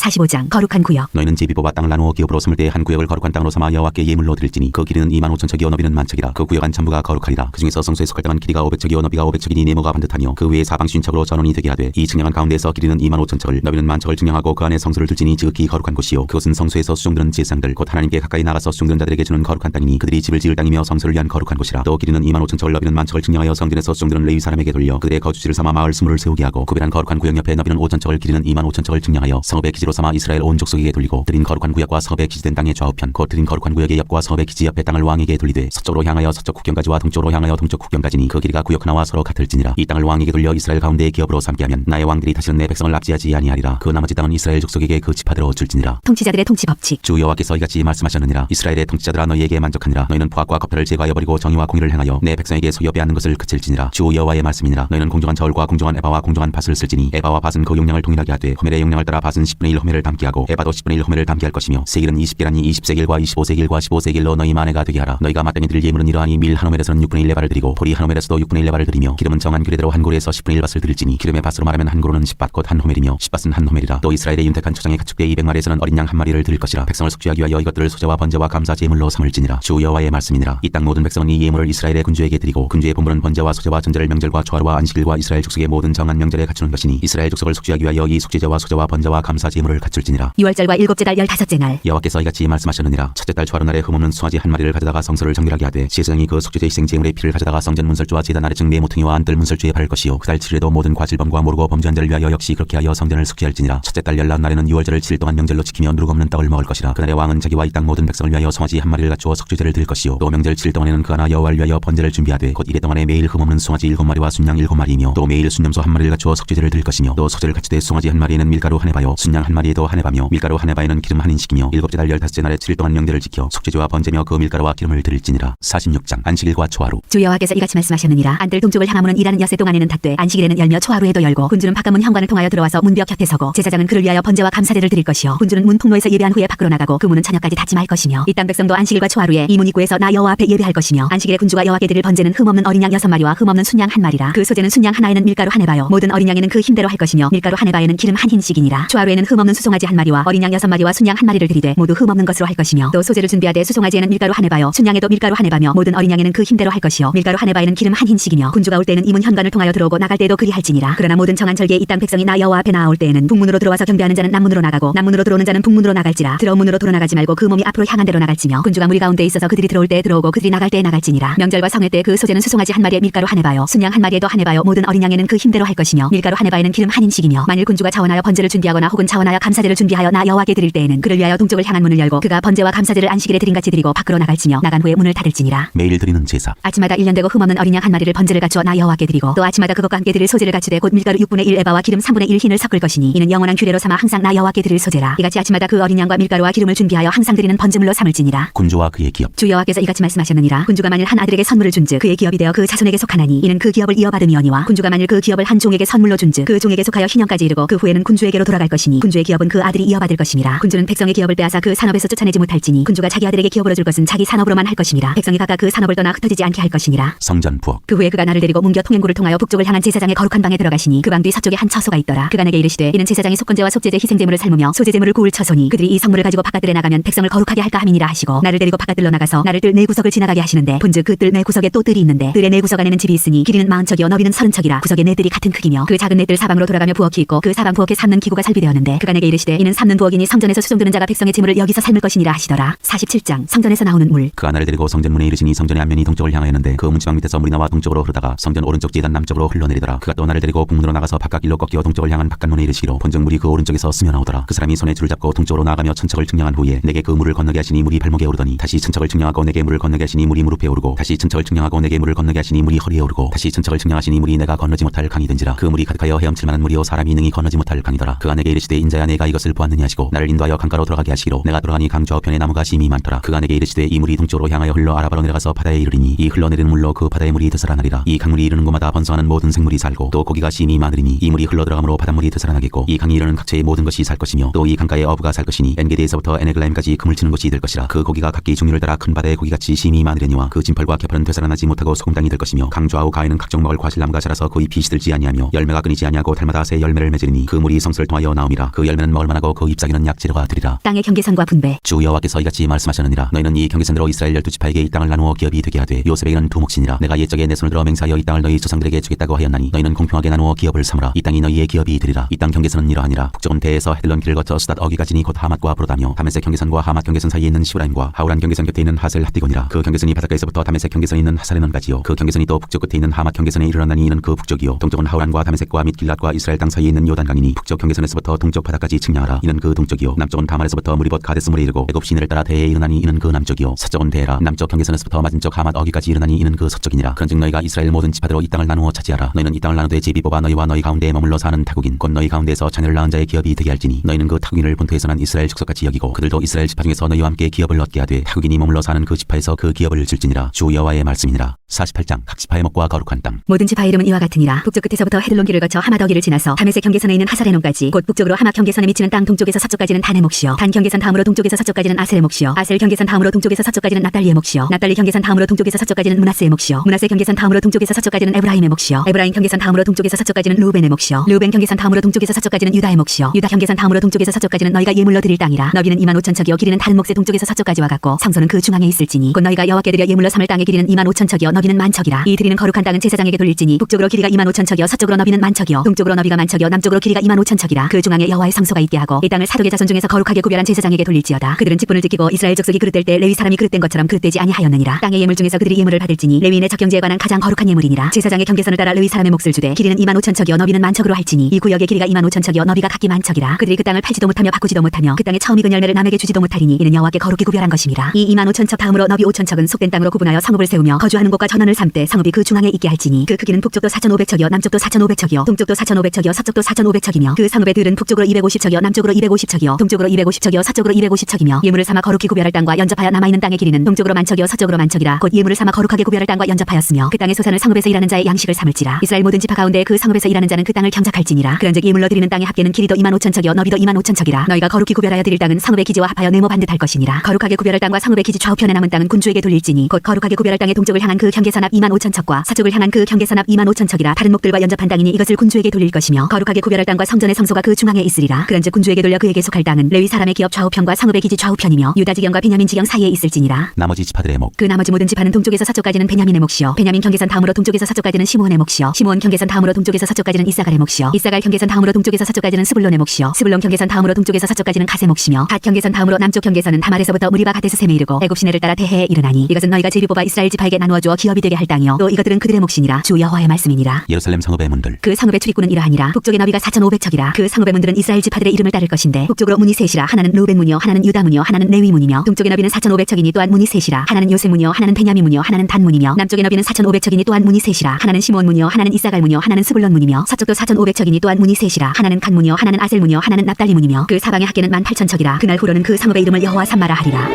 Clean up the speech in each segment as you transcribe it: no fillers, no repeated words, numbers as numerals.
45장 거룩한 구역. 너희는 제비뽑아 땅을 나누어 기업으로 삼을 때 한 구역을 거룩한 땅으로 삼아 여호와께 예물로 드릴지니 그 길이는 25,000척이요 너비는 10,000척이라. 그 구역은 전부가 거룩하리라. 그 중에서 성소에 속할 땅은 길이가 500척이요 너비가 500척이니 네모가 반듯하니요 그 위에 사방 50척으로 전원이 되게 하되 이 측량한 가운데에서 길이는 25,000척을 너비는 10,000척을 측량하고 그 안에 성소를 둘지니 지극히 거룩한 곳이요 그것은 성소에서 수종드는 제사장들 곧 하나님께 가까이 나가서 수종드는 자들에게 주는 거룩한 땅이니 그들이 집을 지을 땅이며 성소를 위한 거룩한 곳이라. 또 길이는 25,000척을 너비는 10,000척을 측량하여 성전에서 수종드는 레위 사람에게 돌려 그들의 거주지를 삼아 마을 스물을 세우게 하고 구별한 거룩한 구역 옆에 너비는 5,000척을 길이는 25,000척을 측량하여 성읍의 기지로 삼아 이스라엘 온 족속에게 돌리고 드린 거룩한 구역과 성읍의 기지된 땅의 좌우편 곧 드린 거룩한 구역의 옆과 성읍의 기지 옆에 땅을 왕에게 돌리되 서쪽으로 향하여 서쪽 국경까지와 동쪽으로 향하여 동쪽 국경까지니 그 길이가 구역 하나와 서로 같을지니라. 이 땅을 왕에게 돌려 이스라엘 가운데의 기업으로 삼게 하면 나의 왕들이 다시는 내 백성을 납치하지 아니하리라. 그 나머지 땅은 이스라엘 족속에게 그 지파대로 줄지니라. 통치자들의 통치 법칙. 주 여호와께서 이같이 말씀하셨느니라. 이스라엘의 통치자들아 너희에게 만족하니라. 너희는 포악과 겁탈을 제거하여 버리고 정의와 공의를 행하여 내 백성에게 소유 빼앗는 것을 그칠지니라. 주 여호와의 말씀이니라. 너희는 공정한 저울과 공정한 에바와 공정한 밭을 쓸지니 에바와 밭은 그 용량을 동일하게 하되 호멜의 용량을 따라 밭은 10분의 1 호멜을 담게 하고 에바도 10분의 1 호멜을 담게 할 것이며 세길은 20개라니 20세길과 25세길과 15세길로 너희 만회가 되게 하라. 너희가 마땅히 드릴 예물은 이러하니 밀 한 호멜에서는 6분의 1 레바를 드리고 보리 한 호멜에서도 6분의 1 레바를 드리며 기름은 정한 규례대로 한 고루에서 10분의 1 밭을 드릴지니 기름의 밭으로 말하면 한 고루는 10밭 곧 한 호멜이며 10밭은 한 호멜이라. 또 이스라엘의 윤택한 초장의 가축대 200마리에서는 어린 양 한 마리를 드릴 것이라. 백성을 속죄하기 위하여 이것들을 소제와 번제와 감사 제물로 삼을지니라. 주 여호와의 말씀이니라. 이 땅 모든 백성은 이 예물을 이스라엘의 군주에게 드리고 군주의 본분은 번제와 소제와 전제를 명절과 초하루와 안식일과 이스라엘 족속의 모든 정한 명절에 갖추는 것이니 이스라엘 족속을 속죄하기 위하여 이 속죄제와 소제와 번제와 감사 제물을 갖출지니라. 6월절과 일곱째 달 15째 날. 여호와께서 이같이 말씀하셨느니라. 첫째 달 초하루 날에 흠없는 송아지 한 마리를 가져다가 성소를 정결하게 하되 제사장이 그 속죄제 희생 제물의 피를 가져다가 성전 문설주와 제단 아래층 네 모퉁이와 안뜰 문설주에 바를 것이요 그 달 7일에도 모든 과실범과 모르고 범죄한 자를 위하여 역시 그렇게 하여 성전을 숙제할지니라. 첫째 달 열나운 날에는 6월절을 7일 동안 명절로 지키며 누룩 없는 떡을 먹을 것이라. 그날에 왕은 자기와 이 땅 모든 백성을 위하여 송아지 한 마리를 갖추어 속죄제를 드릴 것이요 또 명절 7일 동안에는 그 하나 여호와를 위하여 번제를 준비하되 곧 이래 동안에 매일 흠없는 송아지 7마리와 순양 7마리이며 또 매일 순염소 한 마리를 갖추어 속죄제를 드릴 것이며 또 속죄를 갖추되 송아지 한 마리에는 밀가루 한 에바요 순양 한 마리에도 한 에바며 밀가루 한 에바에는 기름 한 인식이며 일곱째 달 15째 날에 7일 동안 명절을 지켜 속죄제와 번제며 그 밀가루와 기름을 드릴지니라. 46장 안식일과 초하루. 주 여호와께서 이같이 말씀하셨느니라. 안뜰 동쪽을 향한 문은 일하는 엿새 동안에는 닫되 안식일에는 열며 초하루에도 열고 군주는 바깥문 현관을 통하여 들어와서 문벽 곁에 서고 제사장은 그를 위하여 번제와 감사제를 드릴 것이요 군주는 문 통로에서 예배한 후에 밖으로 나가고 그 문은 저녁까지 닫지 말 것이며 이 땅 백성도 안식일과 초하루에 이 문 입구에서 나 여호와 앞에 예배할 것이며 안식일에 군주가 여호와께 드릴 번제는 흠없는 어린 양 6마리와 흠없는 순양 한 마리라. 그 소제는 순양 하나에는 밀가루 한 에바요 모든 어린 양에는 그 힘대로 할 것이며 밀가루 한 에바에는 기름 한 흰씩이니라. 초하루에는 흠없는 수송아지 한 마리와 어린 양 6마리와 순양 한 마리를 드리되 모두 흠없는 것으로 할 것이며 또 소제를 준비하되 수송아지에는 밀가루 한 에바요 순양에도 밀가루 한 에바며 모든 어린 양에는 그 힘대로 할 것이요 밀가루 한 에바에는 기름 한 흰씩이며 군주가 올 때는 이 문 현관을 통하여 들어오고 나갈 때에도 그리 할지니라. 그러나 모든 정한 절기에 이 땅 백성이 나 여호와 앞에 나아올 때에는 북문으로 들어와서 경배하는 자는 남문으로 나가고 남문으로 들어오는 자는 북문으로 나갈지라. 들어온 문으로 돌아나가지 말고 그 몸이 앞으로 향한 대로 나갈지며 군주가 무리 가운데 있어서 그들이 들어올 때에 들어오고 그들이 나갈 때에 나갈지니라. 명절과 성회 때 그 소제는 수송아지 한 마리에 밀가루 한 에바요 순양 한 마리에도 한 에바요 모든 어린 양에는 그 힘대로 할 것이며 밀가루 한 에바에는 기름 한 흰씩이며 만일 군주가 자원하여 번제를 준비하거나 혹은 자원하여 감사제를 준비하여 나 여호와께 드릴 때에는 그를 위하여 동쪽을 향한 문을 열고 그가 번제와 감사제를 안식일에 드림같이 드리고 밖으로 나갈지며 나간 후에 문을 닫을지니라. 매일 드리는 제사. 아침마다 1년 되고 흠없는 어린 양 한 마리를 번제를 갖추어 나 여호와께 드리고 또 아침마다 그것과 함께 드릴 소제를 갖추되 곧 밀가루 6분의 1 에바와 기름 3분의 1 흰을 섞을 것이니 이는 영원한 규례로 삼아 항상 나 여호와께 드릴 소제라. 이같이 아침마다 그 어린 양과 밀가루와 기름을 준비하여 항상 드리는 번제물로 삼을지니라. 군주와 그의 기업. 주 여호와께서 이같이 말씀하셨느니라. 군주가 만일 한 아들에게 선물을 준즉 그의 기업이 되어 그 자손에게 속하나니 이는 그 기업을 이어받음이오니와 군주가 만일 그 기업을 한 종에게 선물로 준즉 그 종에게 속하여 희년까지 이르고 그 후에는 군주에게로 돌아갈 것이니 군주의 기업은 그 아들이 이어받을 것임이라. 군주는 백성의 기업을 빼앗아 그 산업에서 쫓아내지 못할지니 군주가 자기 아들에게 기업으로 줄 것은 자기 산업으로만 할 것임이라. 백성이 각각 그 산업을 떠나 흩어지지 않게 할 것이니라. 성전 부엌. 그 후에 그가 나를 데리고 문겨 통행구를 통하여 북쪽을 향한 제사장의 거룩한 방에 들어가시니 그 방 뒤 서쪽에 한 처소가 있더라. 그가 내게 이르시되 이는 제사장이 속건제와 속죄제 희생제물을 삶으며 소제제물을 구울 처소니 그들이 이 성물을 가지고 바깥들에 나가면 백성을 거룩하게 할까 함이니라 하시고 나를 데리고 바깥들로 나가서 나를 뜰 네 구석을 지나가게 하시는데 본즉 그 뜰 네 구석에 또 뜰이 있는데 뜰의 네 구석 안에는 집이 있으니 길이는 40척이요 너비는 30척이라. 구석의 네 뜰이 같은 크기며 그 작은 네 뜰 사방으로 돌아가며 부엌이 있고 그 사방 부엌에 삶는 기구가 설비되었는데 그가 내게 이르시되 이는 삶는 부엌이니 성전에서 수종드는 자가 백성의 제물을 여기서 삶을 것이니라 하시더라. 47장 성전에서 나오는 물. 그가 나를 데리고 성전문에 이르시니 성전의 앞면이 동쪽을 향하였는데 그 문지방 밑에서 물이 나와 동쪽으로 흐르다가 성전 오른쪽 제단 남쪽으로 흘러내리더라. 그가 또 나를 데리고 북문으로 나가서 바깥 길로 꺾여 동쪽을 향한 바깥문에 이르시기로 본즉 물이 그 오른쪽에서 스며 나오더라. 그 사람이 손에 줄을 잡고 동쪽으로 나아가며 천척을 측량한 후에 내게 그 물을 건너게 하시니 물이 발목에 오르더니 다시 천척을 측량하고 내게 물을 건너게 하시니 물이 무릎에 오르고 다시 천척을 측량하고 내게 물을 건너게 하시니 물이 허리에 오르고 다시 천척을 측량하시니 물이 내가 건너지 못할 강이 된지라. 그 물이 가득하여 헤엄칠 만한 물이요 사람이 능히 건너지 못할 강이더라. 그가 내게 이르시되 인자야 내가 이것을 보았느냐 하시고 나를 인도하여 강가로 들어가게 하시기로 내가 들어가니 강 좌우편에 나무가 심히 많더라. 그가 내게 이르시되 이 물이 동쪽으로 향하여 흘러 아라바로 내려가서 바다에 이르리니 이 흘러내리는 물로 그 바다의 물이 되살아나리라. 이 강물이 이르는 곳마다 번성하는 모든 생물이 살고 또 고기가 심히 많으리니 이 물이 흘러들어가므로 바닷물이 되살아나겠고 이 강이 이르는 각처의 모든 것이 살 것이며 또 이 강가에 어부가 살 것이니 엔게디에서부터 에네글라임까지 금을 치는 곳이 될 것이라. 그 고기가 각기 종류를 따라 큰 바다의 고기같이 심히 많으려니와 그 진펄과 개펄은 되살아나지 못하고 소금땅이 될 것이며 강 좌우 가에는 각종 먹을 과실나무가 자라서 거의 빛이 들지 아니하며 열매가 끊이지 아니하고 달마다 새 열매를 맺으리니 그 물이 성소를 통하여 나옴이라. 그 떨면은 먹을 만하고 그 잎사귀는 약재료가 되리라. 땅의 경계선과 분배. 주 여호와께서 이같이 말씀하셨느니라. 너희는 이 경계선대로 이스라엘 12지파에게 이 땅을 나누어 기업이 되게 하되 요셉에게는 두 몫이니라. 내가 옛적에 내 손을 들어 맹세하여 이 땅을 너희 조상들에게 주겠다고 하였나니 너희는 공평하게 나누어 기업을 삼으라. 이 땅이 너희의 기업이 되리라. 이 땅 경계선은 이러하니라. 북쪽은 대에서 헤들론 길을 거쳐 수닷 어기까지니 곧 하맛과 브로다며 다메섹 경계선과 하맛 경계선 사이에 있는 시브라임과 하우란 경계선 곁에 있는 하셀 핫디곤이라. 그 경계선이 바닷가에서부터 다메섹 경계선에 있는 하사레논까지요. 그 경계선이 또 북쪽 끝에 있는 하맛 경계선에 이르렀나니 이는 그 북쪽이요. 동쪽은 하우란과 다메섹과 및 길랏과 이스라엘 땅 사이에 있는 요단강이니 북쪽 경계선에서부터 동쪽 바다까지 측량하라. 이는 그 동쪽이요. 남쪽은 다말에서부터 무리봇 가데스물에 이르고 애굽 시내를 따라 대에 이르나니 이는 그 남쪽이요. 서쪽은 대라. 남쪽 경계선에서부터 맞은쪽 하맛 어기까지 이르나니 이는 그 서쪽이니라. 그런즉 너희가 이스라엘 모든 지파대로 이 땅을 나누어 차지하라. 너희는 이 땅을 나누되 제비 뽑아 너희와 너희 가운데에 머물러 사는 타국인 곧 너희 가운데에서 자녀를 낳은 자의 기업이 되게 할지니 너희는 그 타국인을 본토에서 난 이스라엘 족속같이 여기고 그들도 이스라엘 지파 중에서 너희와 함께 기업을 얻게 하되 타국인이 머물러 사는 그 지파에서 그 기업을 줄지니라. 주 여호와의 말씀이니라. 48장 각 지파의 먹과 거룩한 땅. 모든 지파의 이름은 이와 같으니라. 북쪽 끝에서부터 헤들론 길을 거쳐 하맛 어기를 지나서 다메섹 경계선에 있는 하사레논까지 곧 북쪽으로 하맛 경계선에 미치는 땅 동쪽에서 서쪽까지는 단의 몫이요. 단 경계선 다음으로 동쪽에서 서쪽까지는 아셀의 몫이요. 아셀 경계선 다음으로 동쪽에서 서쪽까지는 납달리의 몫이요. 납달리 경계선 다음으로 동쪽에서 서쪽까지는 므낫세의 몫이요. 므낫세 경계선 다음으로 동쪽에서 서쪽까지는 에브라임의 몫이요. 에브라임 경계선 다음으로 동쪽에서 서쪽까지는 루벤의 몫이요. 루벤 경계선 다음으로 동쪽에서 서쪽까지는 유다의 몫이요. 유다 경계선 다음으로 동쪽에서 서쪽까지는 너희가 예물로 드릴 땅이라. 너비는 25,000척이요 길이는 다른 몫의 동쪽에서 서쪽까지와 같고 성소는 그 중앙에 있을지니 곧 너희가 여호와께 드려 예물로 삼을 땅의 길이는 25,000척이요 너비는 10,000척이라. 이 드리는 거룩한 땅은 제사장에게 돌릴지니 북쪽으로 길이가 25,000척이요 서쪽으로 너비는 10,000척이요 동쪽으로 너비가 10,000척이요 남쪽으로 길이가 25,000척이라. 그 중앙에 여호와의 성소가 있게 하고 이 땅을 사독의 자손 중에서 거룩하게 구별한 제사장에게 돌릴지어다. 그들은 직분을 지키고 이스라엘 족속이 그릇될 때 레위 사람이 그릇된 것처럼 그릇되지 아니하였느니라. 땅의 예물 중에서 그들이 예물을 받을지니 레위인의 적경제에 관한 가장 거룩한 예물이니라. 제사장의 경계선을 따라 레위 사람의 몫을 주되 길이는 25,000척이요 너비는 10,000척으로 할지니 이 구역의 길이가 25,000척이요 너비가 각기 10,000척이라. 그들이 그 땅을 팔지도 못하며 바꾸지도 못하며 그 땅에 처음 익은 열매를 남에게 주지도 못하리니 이는 여호와께 거룩히 구별한 것임이라. 이 25,000척 다음으로 너비 5,000척은 속된 땅으로 구분하여 성읍을 세우며 거주하는 곳과 전원을 삼되 성읍이 그 중앙에 있게 할지니 그 크기는 북쪽도 4,500척이요 남쪽도 4,500척이요 동쪽도 4,500척이요 서쪽도 4,500척이며 그 성읍의 들은 북쪽으로 250척이요 남쪽으로 250척이요 동쪽으로 250척이요 서쪽으로 250척이며 예물을 삼아 거룩히 구별할 땅과 연접하여 남아있는 땅의 길이는 동쪽으로 10,000척이요 서쪽으로 10,000척이라. 곧 예물을 삼아 거룩하게 구별할 땅과 연접하였으며 그 땅의 소산을 성읍에서 일하는 자의 양식을 삼을지라. 이스라엘 모든 지파 가운데 그 성읍에서 일하는 자는 그 땅을 경작할지니라. 그런즉 예물로 드리는 땅의 합계는 길이도 25,000척이요 너비도 25,000척이라. 너희가 거룩히 구별하여 드릴 땅은 성읍의 기지와 합하여 네모 반듯할 것이니라. 거룩하게 구별할 땅과 성읍의 기지 좌우편에 남은 땅은 군주에게 돌릴지니 곧 거룩하게 구별할 땅의 동쪽을 향한 그 경계선 앞 25,000척과 서쪽을 향한 그 경계선 앞 25,000척이라. 다른 목들과 연접한 땅이니 이것을 군주에게 돌릴 것이며 거룩하게 구별할 땅과 성전의 성소가 그 중앙에 있으리라. 그런즉 군주에게 돌려 그에게 속할 땅은 레위 사람의 기업 좌우편과 성읍의 기지 좌우편이며 유다 지경과 베냐민 지경 사이에 있을지니라. 나머지 지파들의 목. 그 나머지 모든 지파는 동쪽에서 서쪽까지는 베냐민의 몫이요 베냐민 경계선 다음으로 동쪽에서 서쪽까지는 시므온의 몫이요 시므온 경계선 다음으로 동쪽에서 서쪽까지는 이사갈의 몫이요 이사갈 경계선 다음으로 동쪽에서 서쪽까지는 스불론의 몫이요 스불론 경계선 다음으로 동쪽에서 서쪽까지는 갓의 몫이며 갓 경계선 다음으로 남쪽 경계선은 다말에서부터 무리바 가데스셈에 이르고 애굽 시내를 따라 대해에 이르나니 이것은 너희가 제비 뽑아 이스라엘 지파에게 나누어 주어 기업이 되게 할 땅이요 또 이것들은 그들의 몫이니라. 주 여호와의 말씀이니라. 예루살렘 성읍의 문들. 그 성읍의 출입구는 이러하니라. 북쪽의 너비가 4,500척이라. 그 성읍의 문들은 이스라엘 지파들의 이름을 따를 것인데 북쪽으로 문이 셋이라. 하나는 루벤 문이요 하나는 유다 문이요 하나는 레위 문이며 동쪽의 너비는 4,500척이니 또한 문이 셋이라. 하나는 요셉 문이요 하나는 베냐민 문이요 하나는 단 문이며 남쪽의 너비는 4,500척이니 또한 문이 셋이라. 하나는 시므온 문이요 하나는 이사갈 문이요 하나는 스불론 문이며 서쪽도 4,500척이니 또한 문이 셋이라. 하나는 간 문이요 하나는 아셀 문이요 하나는 납달리 문이며 그 사방의 합계는 18,000척이라. 그날 후로는 그 성읍의 이름을 여호와 삼마라 하리라.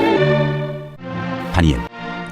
다니엘.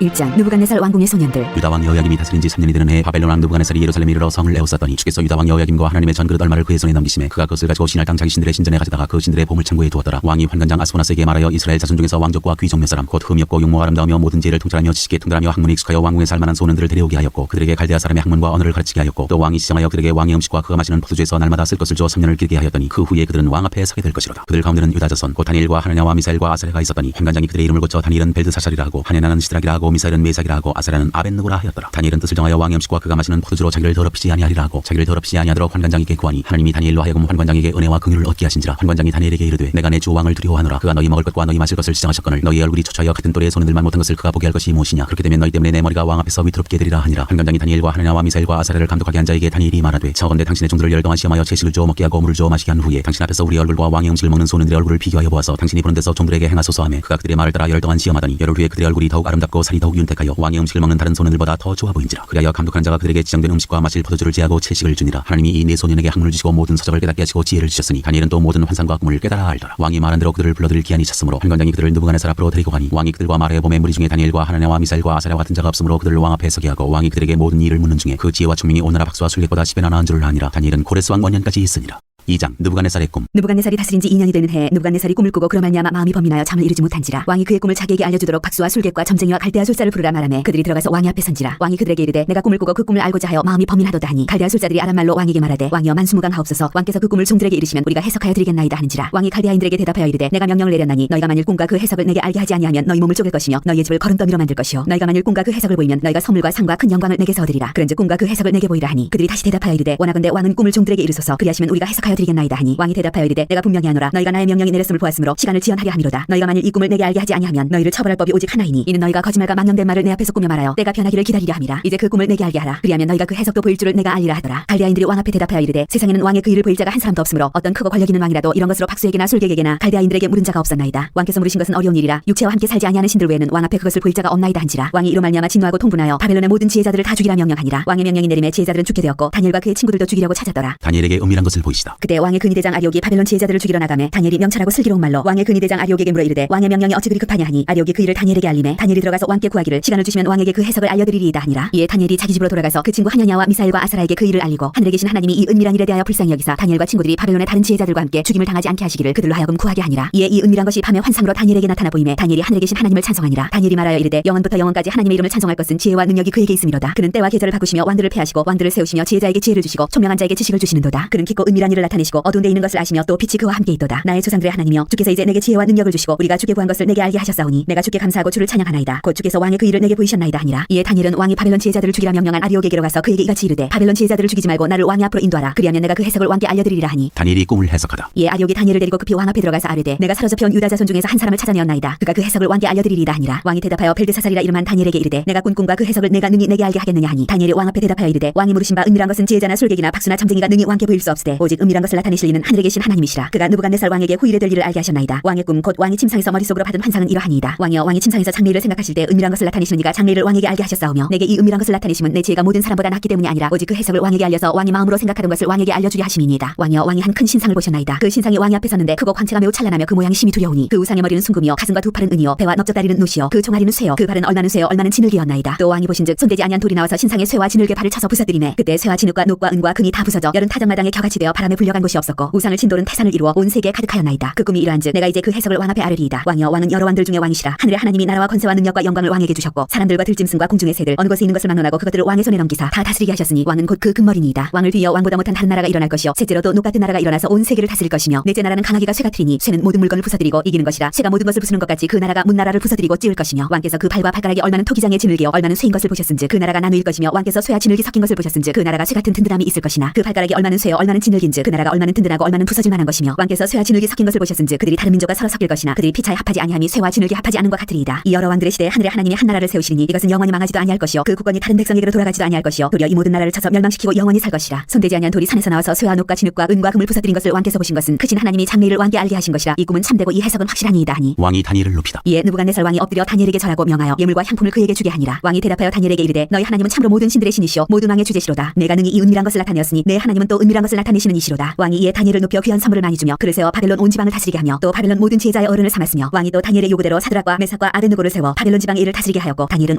1장 느부갓네살 왕궁의 소년들. 유다 왕 여호야김이 다스린 지 3년이 되는 해에 바벨론 왕 느부갓네살이 예루살렘에 이르러 성을 에워쌌더니 주께서 유다 왕 여호야김과 하나님의 전그릇 얼마를 그의 손에 넘기심에 그가 그것을 가지고 신할 땅 자기 신들의 신전에 가져다가 그 신들의 보물 창고에 두었더라. 왕이 환관장 아스포나스에게 말하여 이스라엘 자손 중에서 왕족과 귀족 몇 사람 곧 흠이 없고 용모 아름다우며 모든 지혜를 통찰하며 지식에 통달하며 학문에 익숙하여 왕궁에 살만한 소년들을 데려오게 하였고 그들에게 갈대아 사람의 학문과 언어를 가르치게 하였고 또 왕이 지정하여 그들에게 왕의 음식과 그가 마시는 포도주에서 날마다 쓸 것을 주어 3년을 길게 하였더니 그 후에 그들은 왕 앞에 서게 될 것이로다. 그들 가운데는 유다 자손 곧 다니엘과 하나냐와 미사엘과 아사랴가 있었더니 환관장이 그들의 이름을 고쳐 다니엘은 벨드사살이라 하고 하냐나는 시드락이라 하고 미사엘은 메삭이라 하고 아사랴는 아벤느고라 하였더라. 다니엘은 뜻을 정하여 왕의 음식과 그가 마시는 포도주로 자기를 더럽히지 아니하리라 하고 자기를 더럽히지 아니하도록 환관장에게 구하니 하나님이 다니엘로 하여금 환관장에게 은혜와 긍휼을 얻게 하신지라. 환관장이 다니엘에게 이르되 내가 내 주 왕을 두려워하노라. 그가 너희 먹을 것과 너희 마실 것을 지정하셨거늘 너희의 얼굴이 초췌하여 같은 또래의 소년들만 못한 것을 그가 보게 할 것이 무엇이냐. 그렇게 되면 너희 때문에 내 머리가 왕 앞에서 위태롭게 되리라 하니라. 환관장이 다니엘과 하나냐와 미사엘과 아사랴를 감독하게 한 자에게 다니엘이 말하되 차원대 당신의 종들을 열동안 시험하여 채식을 주어 먹게 하고 물을 주어 마시게 한 후에 당신 앞에서 우리 얼굴과 왕의 음식을 먹는 소년들의 얼굴을 비교하여 보아서 당신이 보는 데서 종들에게 행하소서 하며 그가 그들의 말을 따라 열동안 시험하더니 열흘 후에 그들의 얼굴이 더욱 아름답고 살이 더욱 윤택하여 왕의 음식을 먹는 다른 소년들보다 더 좋아 보인지라. 그리하여 감독하는 자가 그들에게 지정된 음식과 마실 포도주를 제하고 채식을 주니라. 하나님이 이 네 소년에게 학문을 주시고 모든 서적을 깨닫게 하시고 지혜를 주셨으니 다니엘은 또 모든 환상과 꿈을 깨달아 알더라. 왕이 말한 대로 그들을 불러들일 기한이 찼으므로 환관장이 그들을 느부갓네살 앞으로 데리고 가니 왕이 그들과 말하여 보매 무리 중에 다니엘과 하나냐와 미사엘과 아사랴 같은 자가 없으므로 그들을 왕 앞에 서게 하고 왕이 그들에게 모든 일을 묻는 중에 그 지혜와 총명이 오나라 박수와 술객보다 10배나 나은 줄을 아니라. 다니엘은 고레스 왕 원년까지 있으니라. 2장 느부갓네살의 꿈. 느부갓네살이 다스린 지 2년이 되는 해에 느부갓네살이 꿈을 꾸고 그로 말미암아 마음이 범민하여 잠을 이루지 못한지라. 왕이 그의 꿈을 자기에게 알려주도록 박수와 술객과 점쟁이와 갈대아 술사를 부르라 말하매 그들이 들어가서 왕이 앞에 선지라. 왕이 그들에게 이르되 내가 꿈을 꾸고 그 꿈을 알고자 하여 마음이 범민하도다 하니 갈대아 술사들이 아람말로 왕에게 말하되 왕이여 만수무강하옵소서. 왕께서 그 꿈을 종들에게 이르시면 우리가 해석하여 드리겠나이다 하는지라. 왕이 갈대아인들에게 대답하여 이르되 내가 명령을 내렸나니 너희가 만일 꿈과 그 해석을 내게 알게 하지 아니하면 너희 몸을 쪼갤 것이며 너희의 집을 거름더미로 만들 것이요 너희가 만일 꿈과 그 해석을 보이면 너희가 선물과 상과 큰 영광을 내게서 얻으리라. 그런즉 꿈과 그 해석을 내게 보이라 하니 그들이 다시 대답하여 이르되 원하건대 왕은 꿈을 종들에게 이르소서. 그리하시면 우리가 해석하여 드리겠나이다 하니 왕이 대답하여 이르되 내가 분명히 하노라. 너희가 나의 명령이 내렸음을 보았으므로 시간을 지연하려 함이로다. 너희가 만일 이 꿈을 내게 알게 하지 아니하면 너희를 처벌할 법이 오직 하나이니 이는 너희가 거짓말과 망령된 말을 내 앞에서 꾸며 말하여 때가 변하기를 기다리려 함이라. 이제 그 꿈을 내게 알게 하라. 그리하면 너희가 그 해석도 보일 줄을 내가 알리라 하더라. 갈대아인들이 왕 앞에 대답하여 이르되 세상에는 왕의 그 일을 보일 자가 한 사람도 없으므로 어떤 크고 권력 있는 왕이라도 이런 것으로 박수에게나 술객에게나 갈대아인들에게 물은 자가 없었나이다. 왕께서 물으신 것은 어려운 일이라 육체와 함께 살지 아니하는 신들 외에는 왕 앞에 그것을 보일 자가 없나이다 한지라. 왕이 이로 말미암아 진노하고 통분하여 바벨론의 모든 지혜자들을 다 죽이라 명령하니라. 왕의 명령이 내림에 지혜자들은 죽게 되었고 다니엘과 그의 친구들도 죽이려고 찾았더라. 다니엘에게 은밀한 것을 보이시다. 그때 왕의 근위대장 아리옥이 바벨론 지혜자들을 죽이러 나가매 다니엘이 명찰하고 슬기로운 말로 왕의 근위대장 아리옥에게 물어 이르되 왕의 명령이 어찌 그리 급하냐 하니 아리옥이 그 일을 다니엘에게 알림해 다니엘이 들어가서 왕께 구하기를 시간을 주시면 왕에게 그 해석을 알려드리리이다 하니라. 이에 다니엘이 자기 집으로 돌아가서 그 친구 하냐냐와 미사엘과 아사라에게 그 일을 알리고 하늘에 계신 하나님이 이 은밀한 일에 대하여 불쌍히 여기사 다니엘과 친구들이 바벨론의 다른 지혜자들과 함께 죽임을 당하지 않게 하시기를 그들로 하여금 구하게 하니라. 이에 이 은밀한 것이 밤의 환상으로 다니엘에게 나타나 보이매 다니엘이 하늘에 계신 하나님을 찬송하니라. 다니엘이 말하여 이르되 영원부터 영원까지 하나님의 이름을 찬송할 것은 지혜와 능력이 그에게 있음이로다. 그는 때와 계절을 바꾸시며 왕들을 패하시고 왕들을 세우시며 지혜자에게 지혜를 주시고 총명한 자에게 지식을 주시는도다. 그는 깊고 은밀한 일을 나타내시고 어두운 데 있는 것을 아시며 또 빛이 그와 함께 있도다. 나의 조상들의 하나님이여 주께서 이제 내게 지혜와 능력을 주시고 우리가 주께 구한 것을 내게 알게 하셨사오니 내가 주께 감사하고 주를 찬양하나이다. 곧 주께서 왕의 그 일을 내게 보이셨나이다 하니라. 이에 다니엘은 왕이 바벨론 지혜자들을 죽이라 명령한 아리옥에게로 가서 그에게 이같이 이르되 바벨론 지혜자들을 죽이지 말고 나를 왕의 앞으로 인도하라. 그리하면 내가 그 해석을 왕께 알려드리리라 하니 다니엘이 꿈을 해석하다. 이에 아리옥이 다니엘을 데리고 급히 왕 앞에 들어가서 아뢰되 내가 사로잡혀 온 유다 자손 중에서 한 사람을 찾아내었나이다. 그가 그 해석을 왕께 알려드리리라 하니라. 왕이 대답하여 벨드사살이라 이름한 다니엘에게 이르되 내가 꾼 꿈과 그 해석을 내가 능히 내게 알게 하겠느냐 하니 다니엘이 왕 앞에 대답하여 이르되 왕이 물으신 바 은밀한 것은 지혜자나 술객이나 박수나 점쟁이가 능히 왕께 보일 수 없으되 오직 은밀한 것을 나타내실 이는 하늘에 계신 하나님이시라. 그가 느부갓네살 왕에게 후일에 될 일을 알게 하셨나이다. 왕의 꿈 곧 왕이 침상에서 머릿속으로 받은 환상은 이러하니이다. 왕이여 왕이 침상에서 장래일을 생각하실 때 은밀한 것을 나타내시는 이가 장래일을 왕에게 알게 하셨사오며 내게 이 은밀한 것을 나타내심은 내 지혜가 모든 사람보다 낫기 때문이 아니라 오직 그 해석을 왕에게 알려서 왕이 마음으로 생각하던 것을 왕에게 알려주려 하심이니이다. 왕이여 왕이 한 큰 신상을 보셨나이다. 그 신상이 왕이 앞에 섰는데 크고 광채가 매우 찬란하며 그 모양이 심히 두려우니 그 우상의 머리는 순금이요 가슴과 두 팔은 은이요 배와 넓적다리는 노시요 그 종아리는 쇠요 그 발은 얼마는 쇠요 얼마는 진흙이었나이다. 또 왕이 보신즉 손대지 아니한 돌이 나와서 신상의 쇠와 진흙의 발을 쳐서 부서뜨리매 그때 쇠와 진흙과 녹과 은과 금이 다 부서져 열은 타작마당에 겨같이 되어 바람에 불려간 곳이 없었고 우상을 친 돌은 태산을 이루어 온 세계에 가득하였나이다. 그 꿈이 이러한즉 내가 이제 그 해석을 왕 앞에 아뢰리이다. 왕이여 왕은 여러 왕들 중에 왕이시라. 하늘의 하나님이 나라와 권세와 능력과 영광을 왕에게 주셨고 사람들과 들짐승과 공중의 새들 어느 곳에 있는 것을 막론하고 그것들을 왕의 손에 넘기사 다 다스리게 하셨으니 왕은 곧 그 금머리니이다. 왕을 비여 왕보다 못한 다른 나라가 일어날 것이요 셋째로도 녹 같은 나라가 일어나서 온 세계를 다스릴 것이며 넷째 나라는 강하기가 쇠 같으리니 쇠는 모든 물건을 부서뜨리고 이기는 것이라. 쇠가 모든 것을 부수는 것 같이 그 나라가 문 나라를 부서뜨리고 찌을 것이며 왕께서 그 발과 발가락이 얼마는 토기장의 진흙이요 얼마는 쇠인 것을 보셨은즉 그 나라가 나누일 것이며 왕께서 쇠와 진흙이 섞인 것을 보셨은즉 그 나라가 쇠 같은 든든함이 있을 것이나 그 발가락이 얼마는 쇠요 얼마는 진흙인즉 그 나라가 얼마는 든든하고 얼마는 부서질 만한 것이며 왕께서 쇠와 진흙이 섞인 것을 보셨은즉 그들이 다른 민족과 서로 섞일 것이나 그들이 피차에 합하지 아니함이 쇠와 진흙이 합하지 않은 것 같으리이다. 이 여러 왕들의 시대에 하늘의 하나님이 한 나라를 세우시리니 이것은 영원히 망하지도 아니할 것이요 그 국권이 다른 백성에게로 돌아가지도 아니할 것이요 도리어 이 모든 나라를 쳐서 멸망시키고 영원히 살 것이라. 손대지 아니한 돌이 산에서 나와서 쇠와 녹과 진흙과 은과 금을 부서뜨린 것을 왕께서 보신 것은 크신 하나님이 장래일을 왕께 알게 하신 것이라. 이 꿈은 참되고 이 해석은 확실하니이다 하니 왕이 다니엘을 높이다. 이에 느부갓네살 왕이 엎드려 다니엘에게 절하고 명하여 예물과 향품을 그에게 주게 하니라. 왕이 대답하여 다니엘에게 이르되 너희 하나님은 참으로 모든 신들의 신이시오 모든 왕의 주제시로다. 내가 능히 이 은밀한 것을 나타내었으니 내 하나님은 또 은밀한 것을 나타내시는 이시로다. 왕이 이에 다니엘을 높여 귀한 선물을 많이 주며 그를 세워 바벨론 온 지방을 다스리게 하며 또 바벨론 모든 지혜자의 어른을 삼았으며 왕이 또 다니엘의 요구대로 사드락과 메삭과 아베느고를 세워 바벨론 지방의 일을 다스리게 하였고 다니엘은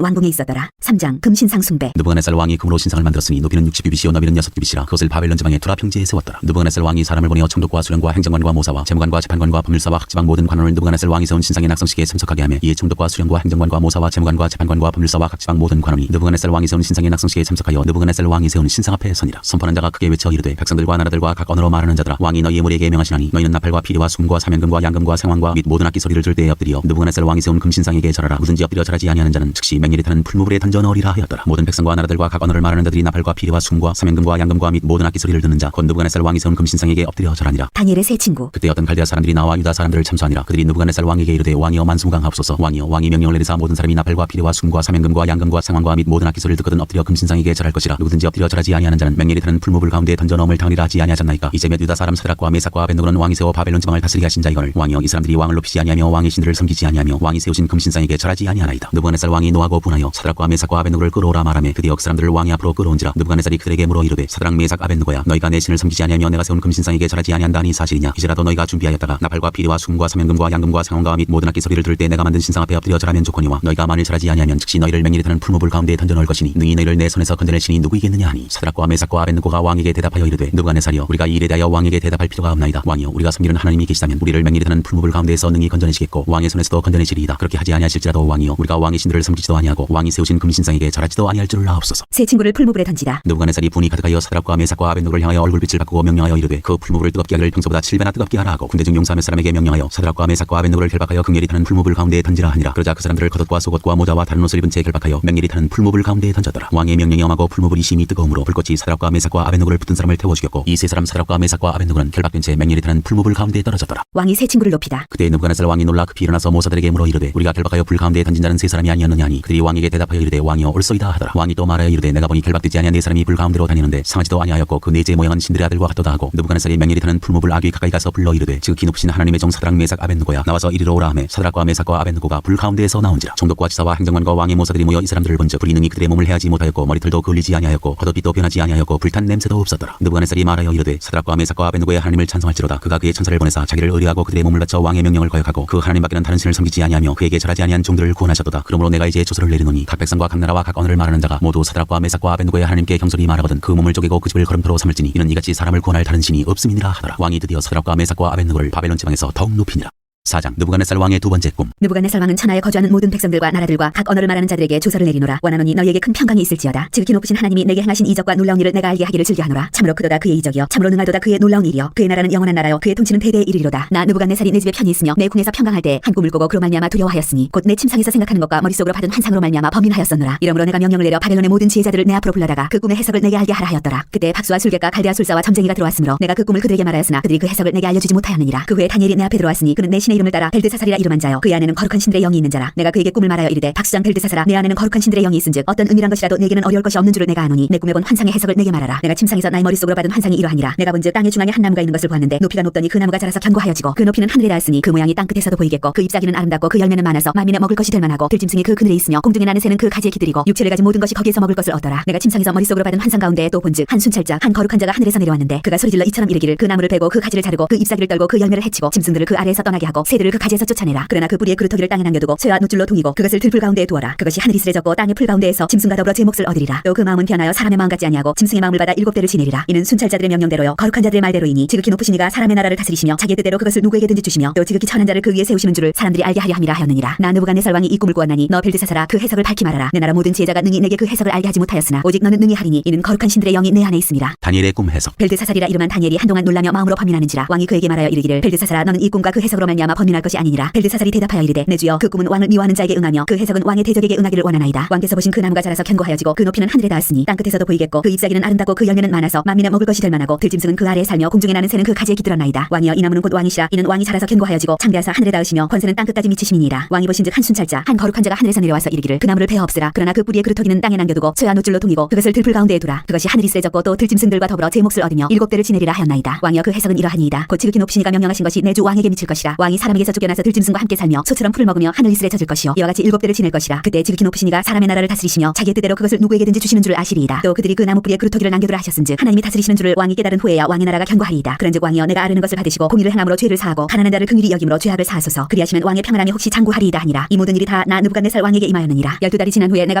왕궁에 있었더라. 3장 금신상 숭배. 느부갓네살 왕이 금으로 신상을 만들었으니 높이는 60규빗이요 너비는 6규빗이라 그것을 바벨론 지방의 투라 평지에 세웠더라. 느부갓네살 왕이 사람을 보내어 총독과 수령과 행정관과 모사와 재무관과 재판관과 법률사와 학지방 모든 관원을 느부갓네살 왕이 세운 신상의 낙성식에 참석하게 하며 이에 총독과 수령과 행정관과 모사와 재무관과 재판관과 법률사와 각지방 모든 관원이 느부갓네살 왕이 세운 신상의 낙성식에 참석하여 느부갓네살 왕이 세운 신상 앞에 서니라. 선포하는 자가 크게 외쳐 이르되 백성들과 나라들과 각 언어로 말하는 자들아 왕이 너희의 무리에게 명하시나니 너희는 나팔과 피리와 숨과 사면금과 양금과 생황과 및 모든 악기 소리를 들 때에 엎드려 느부갓네살 왕이 세운 금신상에게 절하라. 누구든지 엎드려 절하지 아니하는 자는 즉시 맹렬히 타는 풀무불에 던져 넣으리라 하였더라. 모든 백성과 나라들과 각 언어를 말하는 자들이 나팔과 피리와 숨과 사면금과 양금과 및 모든 악기 소리를 듣는 자 곧 느부갓네살 왕이 세운 금신상에게 엎드려 절하니라. 다니엘의 세 친구. 그때 어떤 갈대아 사람들이 나와 유다 사람들을 참수하니라. 그들이 느부갓네살 왕에게 이르되 왕이여 만수무강하옵소서. 왕이여 왕이 명령을 내리사 모든 사람이 나팔과 피리와 숨과 사면금과 양금과 생황과 및 모든 악기 소리를 듣거든 엎드려 금신상에게 절할 것이라. 누구든지 엎드려 절하지 아니하는 자는 맹렬히 타는 풀무불 가운데 던져 넣음을 당하리라 하지 아니하셨나이까. 이제 몇 유다 사람 사드락과 메삭과 아벤느고는 왕이 세워 바벨론 지방을 다스리게 하신 자이거늘 왕이여 이 사람들이 왕을 높이지 아니하며 왕의 신들을 섬기지 아니하며 왕이 세우신 금신상에게 절하지 아니하나이다. 느부갓네살 왕이 노하고 분하여 사드락과 메삭과 아벤느고를 끌어오라 말하며 그뒤 역 사람들을 왕의 앞으로 끌어온지라. 느부갓네살이 그들에게 물어 이르되 사드락 메삭 아벤느고야 너희가 내 신을 섬기지 아니하며 내가 세운 금신상에게 절하지 아니한다니 사실이냐. 이제라도 너희가 준비하였다가 나팔과 피리와 숨과 사면금과 양금과 생황과 및 모든 악기 소리를 들을 때 내가 만든 신상 앞에 엎드려 절하면 좋거니와 너희가 만일 절하지 아니하면 즉시 너희를 맹렬히 타는 풀무불 가운데 던져 넣을 것이니 능히 너희를 내 손에서 건져낼 신이 누구이겠느냐 하니 사드락과 메삭과 아벤느고가 왕에게 대답하여 이르되 느부갓네살이여 우리가 이 일에 대하여 왕에게 대답할 필요가 없나이다. 왕이여, 우리가 섬기는 하나님이 계시다면 우리를 맹렬히 드는 풀무불 가운데에서 능히 건져내시겠고 왕의 손에서도 건져내시리이다. 그렇게 하지 아니하실지라도 왕이여, 우리가 왕의 신들을 섬기지도 아니하고 왕이 세우신 금신상에게 절하지도 아니할 줄을 아옵소서. 새 친구를 풀무불에 던지다. 느부갓네살이 분이 가득하여 사드락과 메삭과 아벳느고를 향하여 얼굴빛을 바꾸고 명령하여 이르되 그 풀무불을 뜨겁게 하기를 평소보다 7배나 뜨겁게 하라 하고 군대 중 용사 몇 사람에게 명령하여 사드락과 메삭과 아벳느고를 결박하여 극렬히 타는 풀무불 가운데에 던지라 하니라. 그러자 그 사람들을 겉옷과 속옷과 모자와 다른 옷을 입은 채 결박하여 맹렬히 타는 풀무불 가운데에 던졌더라. 왕의 명령이 엄하고 풀무불이 심히 뜨거우므로 불꽃이 사드락과 메삭과 아벳느고를 붙든 사람을 태워 죽였고 이 세 사람 사드락과 메삭과 아벳느고는 결박된 채 맹렬히 타는 풀무불 가운데에 떨어졌더라. 왕이 새 친구를 높이다. 그때 느부갓네살 왕이 놀라 급히 일어나서 모사들에게 물어 이르되 우리가 결박하여 불 가운데에 던진 자는 세 사람이 아니었느냐 하니 그들이 왕에게 대답하여 이르되 왕이여 옳소이다 하더라. 왕이 또 말하여 이르되 내가 보니 결박되지 아니한 네 사람이 불 가운데로 다니는데 상하지도 아니하였고 그 넷째 모양은 신들의 아들과 같도다 하고 느부갓네살이 맹렬히 타는 풀무불 아귀 가까이 가서 불러 이르되 지극히 높으신 하나님의 종 사드락 메삭 아벳느고야 나와서 이리로 오라 하매 사드락과 메삭과 아벳느고가 불 가운데에서 나온지라. 총독과 지사와 행정관과 왕의 모사들이 모여 이 사람들을 본즉 불이 능히 그들의 몸을 해하지 못하였고 머리털도 그을리지 아니하였고 겉옷빛도 변하지 아니하였고 불탄 냄새도 없었더라. 느부갓네살이 말하여 이르되 사드락과 메삭과 아벳느고의 하나님을 찬송할지로다. 그가 그의 천사를 보내사 자기를 의뢰하고 그들의 몸을 바쳐 왕의 명령을 거역하고 그 하나님밖에는 다른 신을 섬기지 아니하며 그에게 절하지 아니한 종들을 구원하셨도다. 그러므로 내가 이제 조서를 내리노니 각 백성과 각 나라와 각 언어를 말하는 자가 모두 사드락과 메삭과 아벳느고의 하나님께 경솔히 말하거든 그 몸을 쪼개고 그 집을 걸음토로 삼을지니 이는 이같이 사람을 구원할 다른 신이 없음이니라 하더라. 왕이 드디어 사드락과 메삭과 아벳느고를 바벨론 지방에서 더욱 높이니라. 4장 느부갓네살 왕의 두 번째 꿈. 느부갓네살 왕은 천하에 거주하는 모든 백성들과 나라들과 각 언어를 말하는 자들에게 조서를 내리노라. 원하노니 너희에게 큰 평강이 있을지어다. 지극히 높으신 하나님이 내게 행하신 이적과 놀라운 일을 내가 알게 하기를 즐겨하노라. 참으로 크도다 그의 이적이여 참으로 능하도다 그의 놀라운 일이여 그의 나라는 영원한 나라여 그의 통치는 대대에 이르리로다. 나 느부갓네살이 내 집에 편히 있으며 내 궁에서 평강할 때 한 꿈을 꾸고 그로 말미암아 두려워하였으니 곧 내 침상에서 생각하는 것과 머릿속으로 받은 환상으로 말미암아 범인하였었노라. 이러므로 내가 명령을 내려 바벨론의 모든 지혜자들을 내 앞으로 불러다가 그 꿈의 해석을 내게 알게 하라 하였더라. 그때 박수와 술객과 갈대아 술사와 점쟁이가 들어왔으므로 내가 그 꿈을 그들에게 말하였으나 그들이 그 해석을 내게 알려주지 못하였느니라. 그 후에 다니엘이 내 앞에 들어왔으니 그는 내 신의 이름을 따라 벨드사살이라 이름한 자여 그의 안에는 거룩한 신들의 영이 있는 자라. 내가 그에게 꿈을 말하여 이르되 박수장 벨드사살아 내 안에는 거룩한 신들의 영이 있은즉 어떤 의미란 것이라도 내게는 어려울 것이 없는 줄을 내가 아노니 내 꿈에 본 환상의 해석을 내게 말하라. 내가 침상에서 나의 머릿속으로 받은 환상이 이러하니라. 내가 본즉 땅의 중앙에 한 나무가 있는 것을 보았는데 높이가 높더니 그 나무가 자라서 견고하여지고 그 높이는 하늘에 닿았으니 그 모양이 땅 끝에서도 보이겠고 그 잎사귀는 아름답고 그 열매는 많아서 만민의 먹을 것이 될 만하고 들짐승이 그 그늘에 있으며 공중에 나는 새는 그 가지에 기들이고 육체를 가진 모든 것이 거기에서 먹을 것을 얻더라. 내가 침상에서 머릿속으로 받은 환상 가운데 또 본즉 한 순찰자 한 거룩한 자가 하늘에서 내려왔는데 그가 소리질러 이처럼 이르기를 그 나무를 베고 그 가지를 자르고 그 잎사귀를 떨고 그 열매를 해치고 짐승들을 그 아래에서 떠나게 하고 새들을 그 가지에서 쫓아내라. 그러나 그 뿌리의 그루터기를 땅에 남겨두고 쇠와 노줄로 동이고 그것을 들풀 가운데에 두어라. 그것이 하늘이 쓰레졌고 땅의 풀 가운데에서 짐승과 더불어 제 몫을 얻으리라. 또 그 마음은 변하여 사람의 마음 같지 아니하고 짐승의 마음을 받아 7대를 지내리라. 이는 순찰자들의 명령대로요 거룩한 자들의 말대로이니 지극히 높으신 이가 사람의 나라를 다스리시며 자기의 뜻대로 그것을 누구에게든지 주시며 또 지극히 천한 자를 그 위에 세우시는 줄을 사람들이 알게 하려 함이라 하였느니라. 나 느부갓네살 왕이 이 꿈을 꾸었나니 너 벨드사살아 그 해석을 밝히 말하라. 내 나라 모든 지혜자가 능히 내게 그 해석을 알게 하지 못하였으나 오직 너는 능히 하리니 이는 거룩한 신들의 영이 내 안에 있음이라. 다니엘의 꿈 해석. 벨드사살이라 이름한 다니엘이 한동안 놀라며 마음으로 범민하는지라. 왕이 그에게 말하여 이르기를 벨드사살아 너는 이 꿈과 그 해석으로 말미암아 범민할 것이 아니니라. 벨드사살이 대답하여 이르되 내 주여 그 꿈은 왕을 미워하는 자에게 응하며 그 해석은 왕의 대적에게 응하기를 원하나이다. 왕께서 보신 그 나무가 자라서 견고하여지고 그 높이는 하늘에 닿았으니 땅 끝에서도 보이겠고 그 잎사귀는 아름답고 그 열매는 많아서 만민의 먹을 것이 될 만하고 들짐승은 그 아래에 살며 공중에 나는 새는 그 가지에 기들었나이다. 왕이여 이 나무는 곧 왕이시라. 이는 왕이 자라서 견고하여지고 창대하사 하늘에 닿으시며 권세는 땅 끝까지 미치심이니라. 왕이 보신즉 한 순찰자 한 거룩한 자가 하늘에서 내려와서 이르기를 그 나무를 베어 없으라. 그러나 그 뿌리의 그루터기는 땅에 남겨두고 쇠와 노줄로 동이고 그것을 들풀 가운데에 두라. 그것이 하늘이 쓰레졌고 또 들짐승들과 더불어 제 몫을 얻으며 7대를 지내리라 하였나이다. 왕이여 그 해석은 이러하니이다. 곧 지극히 높으신 이가 명령하신 것이 내 주 왕에게 미칠 것이라. 왕이 사람에게서 쫓겨나서 들짐승과 함께 살며 소처럼 풀을 먹으며 하늘이 쓰레져질 것이요 이와 같이 7대를 지낼 것이라. 그때 지극히 높으신 이가 사람의 나라를 다스리시며 자기의 뜻대로 그것을 누구에게든지 주시는 줄을 아시리이다. 또 그들이 그 나무 뿌리의 그루터기를 남겨두라 하셨은즉 하나님이 다스리시는 줄을 왕이 깨달은 후에야 왕의 나라가 견고하리이다. 그런즉 왕이여 내가 아르는 것을 받으시고 공의를 행함으로 죄를 사하고 가난한 자를 긍휼히 여김으로 죄악을 사하소서. 그리하시면 왕의 평안함이 혹시 장구하리이다 하니라. 이 모든 일이 다 나 느부갓네살 왕에게 임하였느니라. 12달이 지난 후에 내가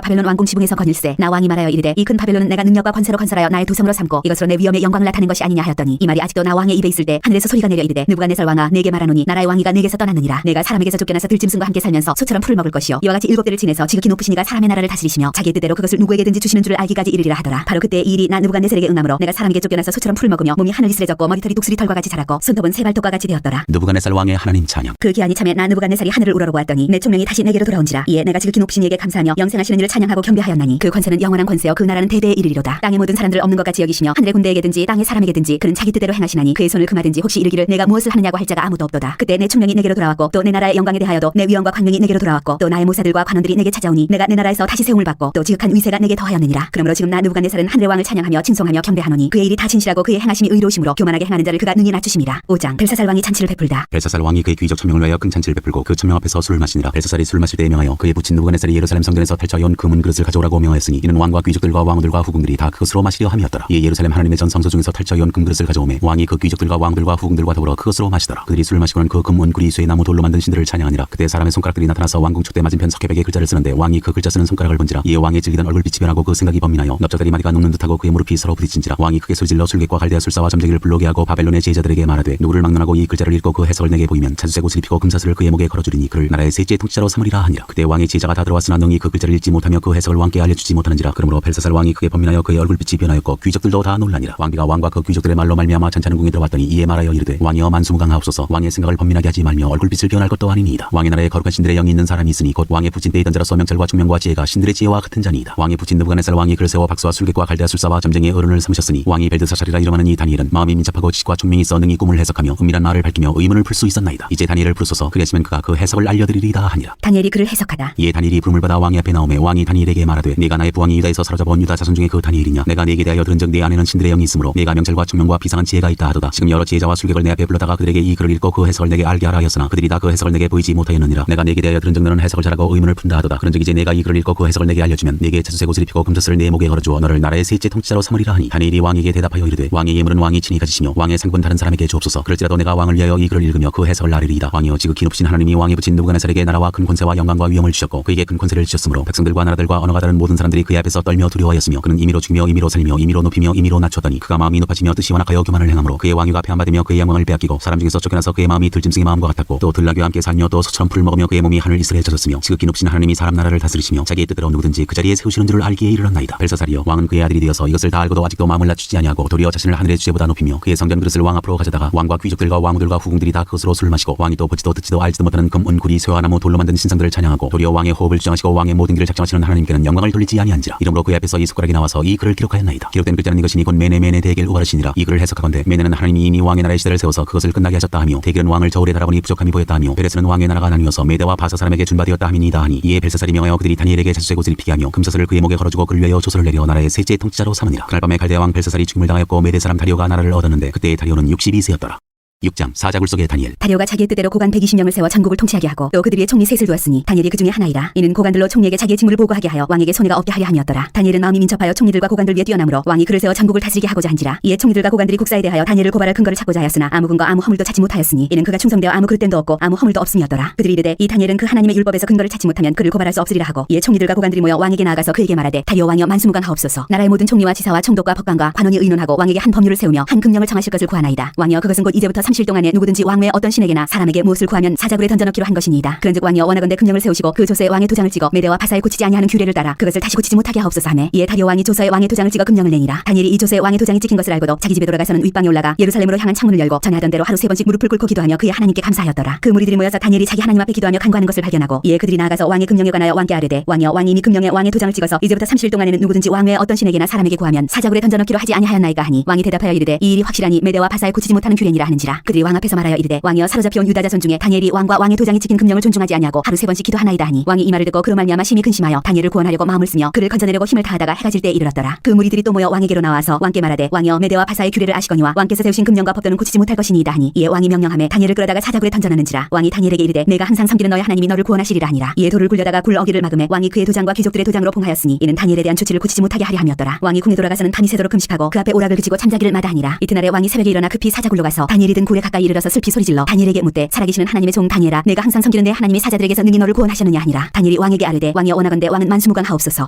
바벨론 왕궁 지붕에서 거닐세 나 왕이 말하여 이르되 이 큰 바벨론은 내가 능력과 권세로 건설하여 나의 도성으로 삼고 이것으로 내 위엄의 영광을 나타낸 것이 아니냐 하였더니 이 말이 아직도 나 왕의 입에 있을 때 하늘에서 소리가 내려 이르되 느부갓네살 왕아 내게 말하노니 나라의 왕이가 내게서 떠났느니라. 내가 사람에게서 쫓겨나서 들짐승과 함께 살면서 소처럼 풀을 먹을 것이요 이와 같이 7대를 지내서 지극히 높으신 이가 사람의 나라를 다스리시며 자기의 뜻대로 그것을 누구에게든지 주시는 줄을 알기까지 이르리라 하더라. 바로 그때 이 일이 나 느부갓네살에게 응함으로 내가 사람에게 쫓겨나서 소처럼 풀을 먹으며 몸이 하늘이 쓰레졌고 머리털이 독수리 털과 같이 자랐고 손톱은 새발톱과 같이 되었더라. 느부갓네살 왕의 하나님 찬양. 그 기한이 참에 나 느부갓네살이 하늘을 우러러보았더니 내 총명이 다시 내게로 돌아온지라. 이에 내가 지극히 높으신 이에게 감사하며 영생하시는 이를 찬양하고 경배하였나니 그 권세는 영원한 권세요 그 나라는 대대에 이르리로다. 땅의 모든 사람들 없는 것 같이 여기시며 하늘의 군대에게든지 땅의 사람에게든지 그는 자기 뜻대로 행하시나니 그의 손을 금하든지 혹시 이르기를 내가 무엇을 하느냐고 할 자가 아무도 없도다. 그때 내 총명이 내게로 돌아왔고 또 내 나라의 영광에 대하여도 내 위엄과 광명이 내게로 돌아왔고 또 나의 모사들과 관원들이 내게 찾아오니 내가 내 나라에서 다시 세움을 받고 또 지극한 위세가 내게 더하였느니라. 그러므로 지금 나 느부갓네살은 하늘의 왕을 찬양하며 칭송하며 경배하노니 그의 일이 다 진실하고 그의 행하심이 의로우심으로 교만하게 행하는 자를 그가 능히 낮추심이라. 5장 벨사살 왕이 잔치를 베풀다. 벨사살 왕이 그의 귀족 천명을 위하여 큰 잔치를 베풀고 그 천명 앞에서 술을 마시니라. 벨사살이 술을 마실 때에 명하여 그의 부친 느부갓네살이 예루살렘 성전에서 탈취하여온 금은 그릇을 가져오라고 명하였으니 이는 왕과 귀족들과 왕들과 후궁들이 다 그것으로 마시려 함이었더라. 이에 예루살렘 하나님의 전 성소 중에서 탈취하여온 금그릇을 가져오매 왕이 그 귀족들과 왕들과 후궁들과 더불어 그것으로 마시더라. 그들이 술을 마시고는 그 금은 금은 구리 쇠나무 돌로 만든 신들을 찬양하니라. 그때 사람의 손가락들이 나타나서 왕궁 촛대 맞은편 석회벽에 글자를 쓰는데 왕이 그 글자 쓰는 손가락을 본지라. 이에 왕의 질기던 얼굴빛이 변하고 그 생각이 번민하여 넓적다리 마디가 녹는 듯하고 그의 무릎이 서로 부딪힌지라. 왕이 크게 소리질러 술객과 갈대아 술사와 점쟁이를 불러오게 하고 바벨론의 제자들에게 말하되 누구를 막론하고 이 글자를 읽고 그 해석을 내게 보이면 자주색 옷을 입히고 금사슬을 그의 목에 걸어주리니 그를 나라의 셋째 통치자로 삼으리라 하니라. 그때 왕의 제자가 다 들어왔으나 능히 그 글자를 읽지 못하며 그 해석을 왕께 알려주지 못하는지라. 그러므로 벨사살 왕이 크게 번민하여 그의 얼굴빛이 변하였고 귀족들도 다 놀라니라. 왕비가 왕과 그 귀족들의 말로 말미암아 잔차는궁에 들어왔더니 이에 말하여 이르되 왕이여 만수무강하옵소서. 왕의 생각을 번민하게 하지 말며 얼굴빛을 변할 것도 아니니이다. 왕의 나라에 거룩한 신들의 영이 있는 사람이 있으니 곧 왕의 부친 때이던 자로서 명철과 총명과 지혜가 신들의 지혜와 같은 자니이다. 왕의 부친 느부갓네살 왕이 글을 세워 박수와 술객과 갈대아 술사와 점쟁이의 어른을 삼으셨으니 왕이 벨드사살이라 이름하는 이 다니엘은 마음이 민첩하고 지식과 총명이 있어 능히 꿈을 해석하며 은밀한 말을 밝히며 의문을 풀 수 있었나이다. 이제 다니엘을 부르소서. 그리하시면 그가 그 해석을 알려드리리다 하니라. 다니엘이 그를 해석하다. 이에 다니엘이 부름을 받아 왕의 앞에 나오매 왕이 다니엘에게 말하되 네가 나의 부왕이 유다에서 사로잡아 온 유다 자손 중에 그 다니엘이냐. 내가 네게 대하여 들은즉 네 안에는 신들의 영이 있으므로 네가 명철과 총명과 비상한 지혜가 있다 하도다. 지금 여러 지혜자와 술객을 내 앞에 불러다가 그들에게 이 글을 읽고 그 해석을 내게 알게 하라 하였으나 그들이 다 그 해석을 내게 보이지 못하였느니라. 내가 네게 대하여 들은즉 너는 해석을 잘하고 의문을 푼다 하도다. 그런즉 이제 내가 이 글을 읽고 그 해석을 내게 알려주면 네게 자주색 옷을 입히고 금사슬을 내 목에 걸어주어 너를 나라의 셋째 통치자로 삼으리라 하니 다니엘이 왕에게 대답하여 이르되 왕의 예물은 왕이 친히 가지시며 왕의 상분 다른 사람에게 주옵소서. 그럴지라도 내가 왕을 위하여 이 글을 읽으며 그 해석을 아뢰리이다. 왕이여 지극히 높으신 하나님이 왕의 부친 느부갓네살에게 나라와 큰 권세와 영광과 위엄을 주셨고 그에게 큰 권세를 주셨으므로 백성들과 나라들과 언어가 다른 모든 사람들이 그의 앞에서 떨며 두려워하였으며 그는 임의로 죽이며 임의로 살리며 임의로 높이며 임의로 낮췄더니 그가 마음이 높아지며 뜻이 완악하여 교만을 행함으로 그의 왕위가 폐한받으며 그의 영광을 빼앗기고 사람 중에서 쫓겨나서 그의 마음이 들짐승의 마음과 같았고 또 들나귀와 함께 살며 또 소처럼 풀을 먹으며 그의 몸이 하늘 이슬에 젖었으며 지극히 높으신 하나님이 사람 나라를 다스리시며 자기의 뜻대로 누구든지 그 자리에 세우시는 줄을 알기에 이르렀나이다. 벨사살이여 왕은 그의 아들이 되어서 이것을 다 알고도 아직도 마음을 낮추지 아니하고 도리어 자신을 하늘의 주제보다 높이며 그의 성전 그릇을 왕 앞으로 가져다가 왕과 귀족들과 왕후들과 후궁들이 다 그것으로 술을 마시고 왕이 또 보지도 듣지도 알지도 못하는 금, 은, 구리, 쇠와 나무, 돌로 만든 신상들을 찬양하고 도리어 왕의 호흡을 주장하시고 왕의 모든 길을 작정하시는 하나님께는 영광을 돌리지 아니한지라. 이러므로 그의 앞에서 이 숟가락이 나와서 이 글을 기록하였나이다. 기록된 글자는 이것이니 곧 메네 대겔 우바르시니라. 이 글을 해석하건대 메네는 하나님이 이미 왕의 나라의 시대를 세워서 그것을 끝나게 하셨다 하며 대겔은 왕을 저울에 달아보니 부족함이 보였다 하며 베레스는 왕의 나라가 나뉘어서 메대와 바사 사람에게 준바되었다 함이니이다 하니 이에 벨사살이 명하여 그들이 다니엘에게 자주색 옷을 입히게 하며 금사슬을 그의 목에 걸어주고 그를 위하여 조서를 내려 나라의 셋째 통치자로 삼으니라. 그날 밤에 갈대아 왕 벨사살이 죽임을 당하였고 메대 사람 다리오가 나라를 얻었는데 그때의 다리오는 62세였더라. 6장 사자굴 속의 다니엘. 다리오가 자기의 뜻대로 고관 120명을 세워 전국을 통치하게 하고 또 그들 위에 총리 셋을 두었으니 다니엘이 그 중에 하나이라. 이는 고관들로 총리에게 자기의 직무를 보고하게 하여 왕에게 손해가 없게 하려 함이었더라. 다니엘은 마음이 민첩하여 총리들과 고관들 위에 뛰어나므로 왕이 그를 세워 전국을 다스리게 하고자 한지라. 이에 총리들과 고관들이 국사에 대하여 다니엘을 고발할 근거를 찾고자 하였으나 아무 근거 아무 허물도 찾지 못하였으니 이는 그가 충성되어 아무 그릇됨도 없고 아무 허물도 없음이었더라. 그들이 이르되 이 다니엘은 그 하나님의 율법에서 근거를 찾지 못하면 그를 고발할 수 없으리라 하고 이에 총리들과 고관들이 모여 왕에게 나아가서 그에게 말하되 다리오 왕이여 만수무강하옵소서. 나라의 모든 총리와 지사와 총독과 법관과 관원이 의논하고 왕에게 한 법률을 세우며 한 금령을 정하실 것을 구하나이다. 왕이여 그것은 곧 이제부터 30일 동안에 누구든지 왕 외 어떤 신에게나 사람에게 무엇을 구하면 사자굴에 던져넣기로 한 것이니이다. 그런즉 왕이여 원하건대 금령을 세우시고 그 조서에 왕의 도장을 찍어 메대와 바사에 고치지 아니하는 규례를 따라 그것을 다시 고치지 못하게 하옵소서 하매 이에 다리오 왕이 조서에 왕의 도장을 찍어 금령을 내니라. 다니엘이 이 조서에 왕의 도장이 찍힌 것을 알고도 자기 집에 돌아가서는 윗방에 올라가 예루살렘으로 향한 창문을 열고 전에 하던 대로 하루 3번씩 무릎을 꿇고 기도하며 그의 하나님께 감사하였더라. 그 무리들이 모여서 다니엘이 자기 하나님 앞에 기도하며 간구하는 것을 발견하고 이에 그들이 나아가서 왕의 금령에 관하여 왕께 아뢰되 왕이여 왕이 이미 금령에 왕의 도장을 찍어서 이제부터 30일 동안에는 누구든지 왕 외에 어떤 신에게나 사람에게 구하면 사자굴에 던져넣기로 하지 아니하였나이까 하니 왕이 대답하여 이르되 이 일이 확실하니 메대와 바사에 고치지 못하는 규례니라 하는지라. 그들이 왕 앞에서 말하여 이르되 왕이여 사로잡혀온 유다 자손 중에 다니엘이 왕과 왕의 도장이 찍힌 금령을 존중하지 아니하고 하루 3번씩 기도하나이다 하니 왕이 이 말을 듣고 그로 말미암아 심히 근심하여 다니엘을 구원하려고 마음을 쓰며 그를 건져내려고 힘을 다하다가 해가 질 때에 이르렀더라. 그 무리들이 또 모여 왕에게로 나와서 왕께 말하되 왕이여 메대와 바사의 규례를 아시거니와 왕께서 세우신 금령과 법도는 고치지 못할 것이니이다 하니 이에 왕이 명령하매 다니엘을 끌어다가 사자굴에 던져넣는지라. 왕이 다니엘에게 이르되 내가 항상 섬기는 너의 하나님이 너를 구원하시리라 하니라. 이에 돌을 굴려다가 굴 어기를 막음에 왕이 그의 도장과 귀족들의 도장으로 봉하였으니 이는 다니엘에 대한 조치를 고치지 못하게 하려 함이었더라. 왕이 궁에 돌아가서는 밤이 새도록 금식하고 그 앞에 오락을 그치고 잠자기를 마다하니라. 이튿날에 왕이 새벽에 일어나 급히 사자굴로 가서 다니엘이 든 굴에 가까이 이르러서 슬피 소리질러 다니엘에게 묻되 살아계시는 하나님의 종 다니엘아 내가 항상 섬기는 내 하나님이 사자들에게서 능히 너를 구원하셨느냐 하니라. 다니엘이 왕에게 아뢰되 왕이여 원하건대 왕은 만수무강하옵소서.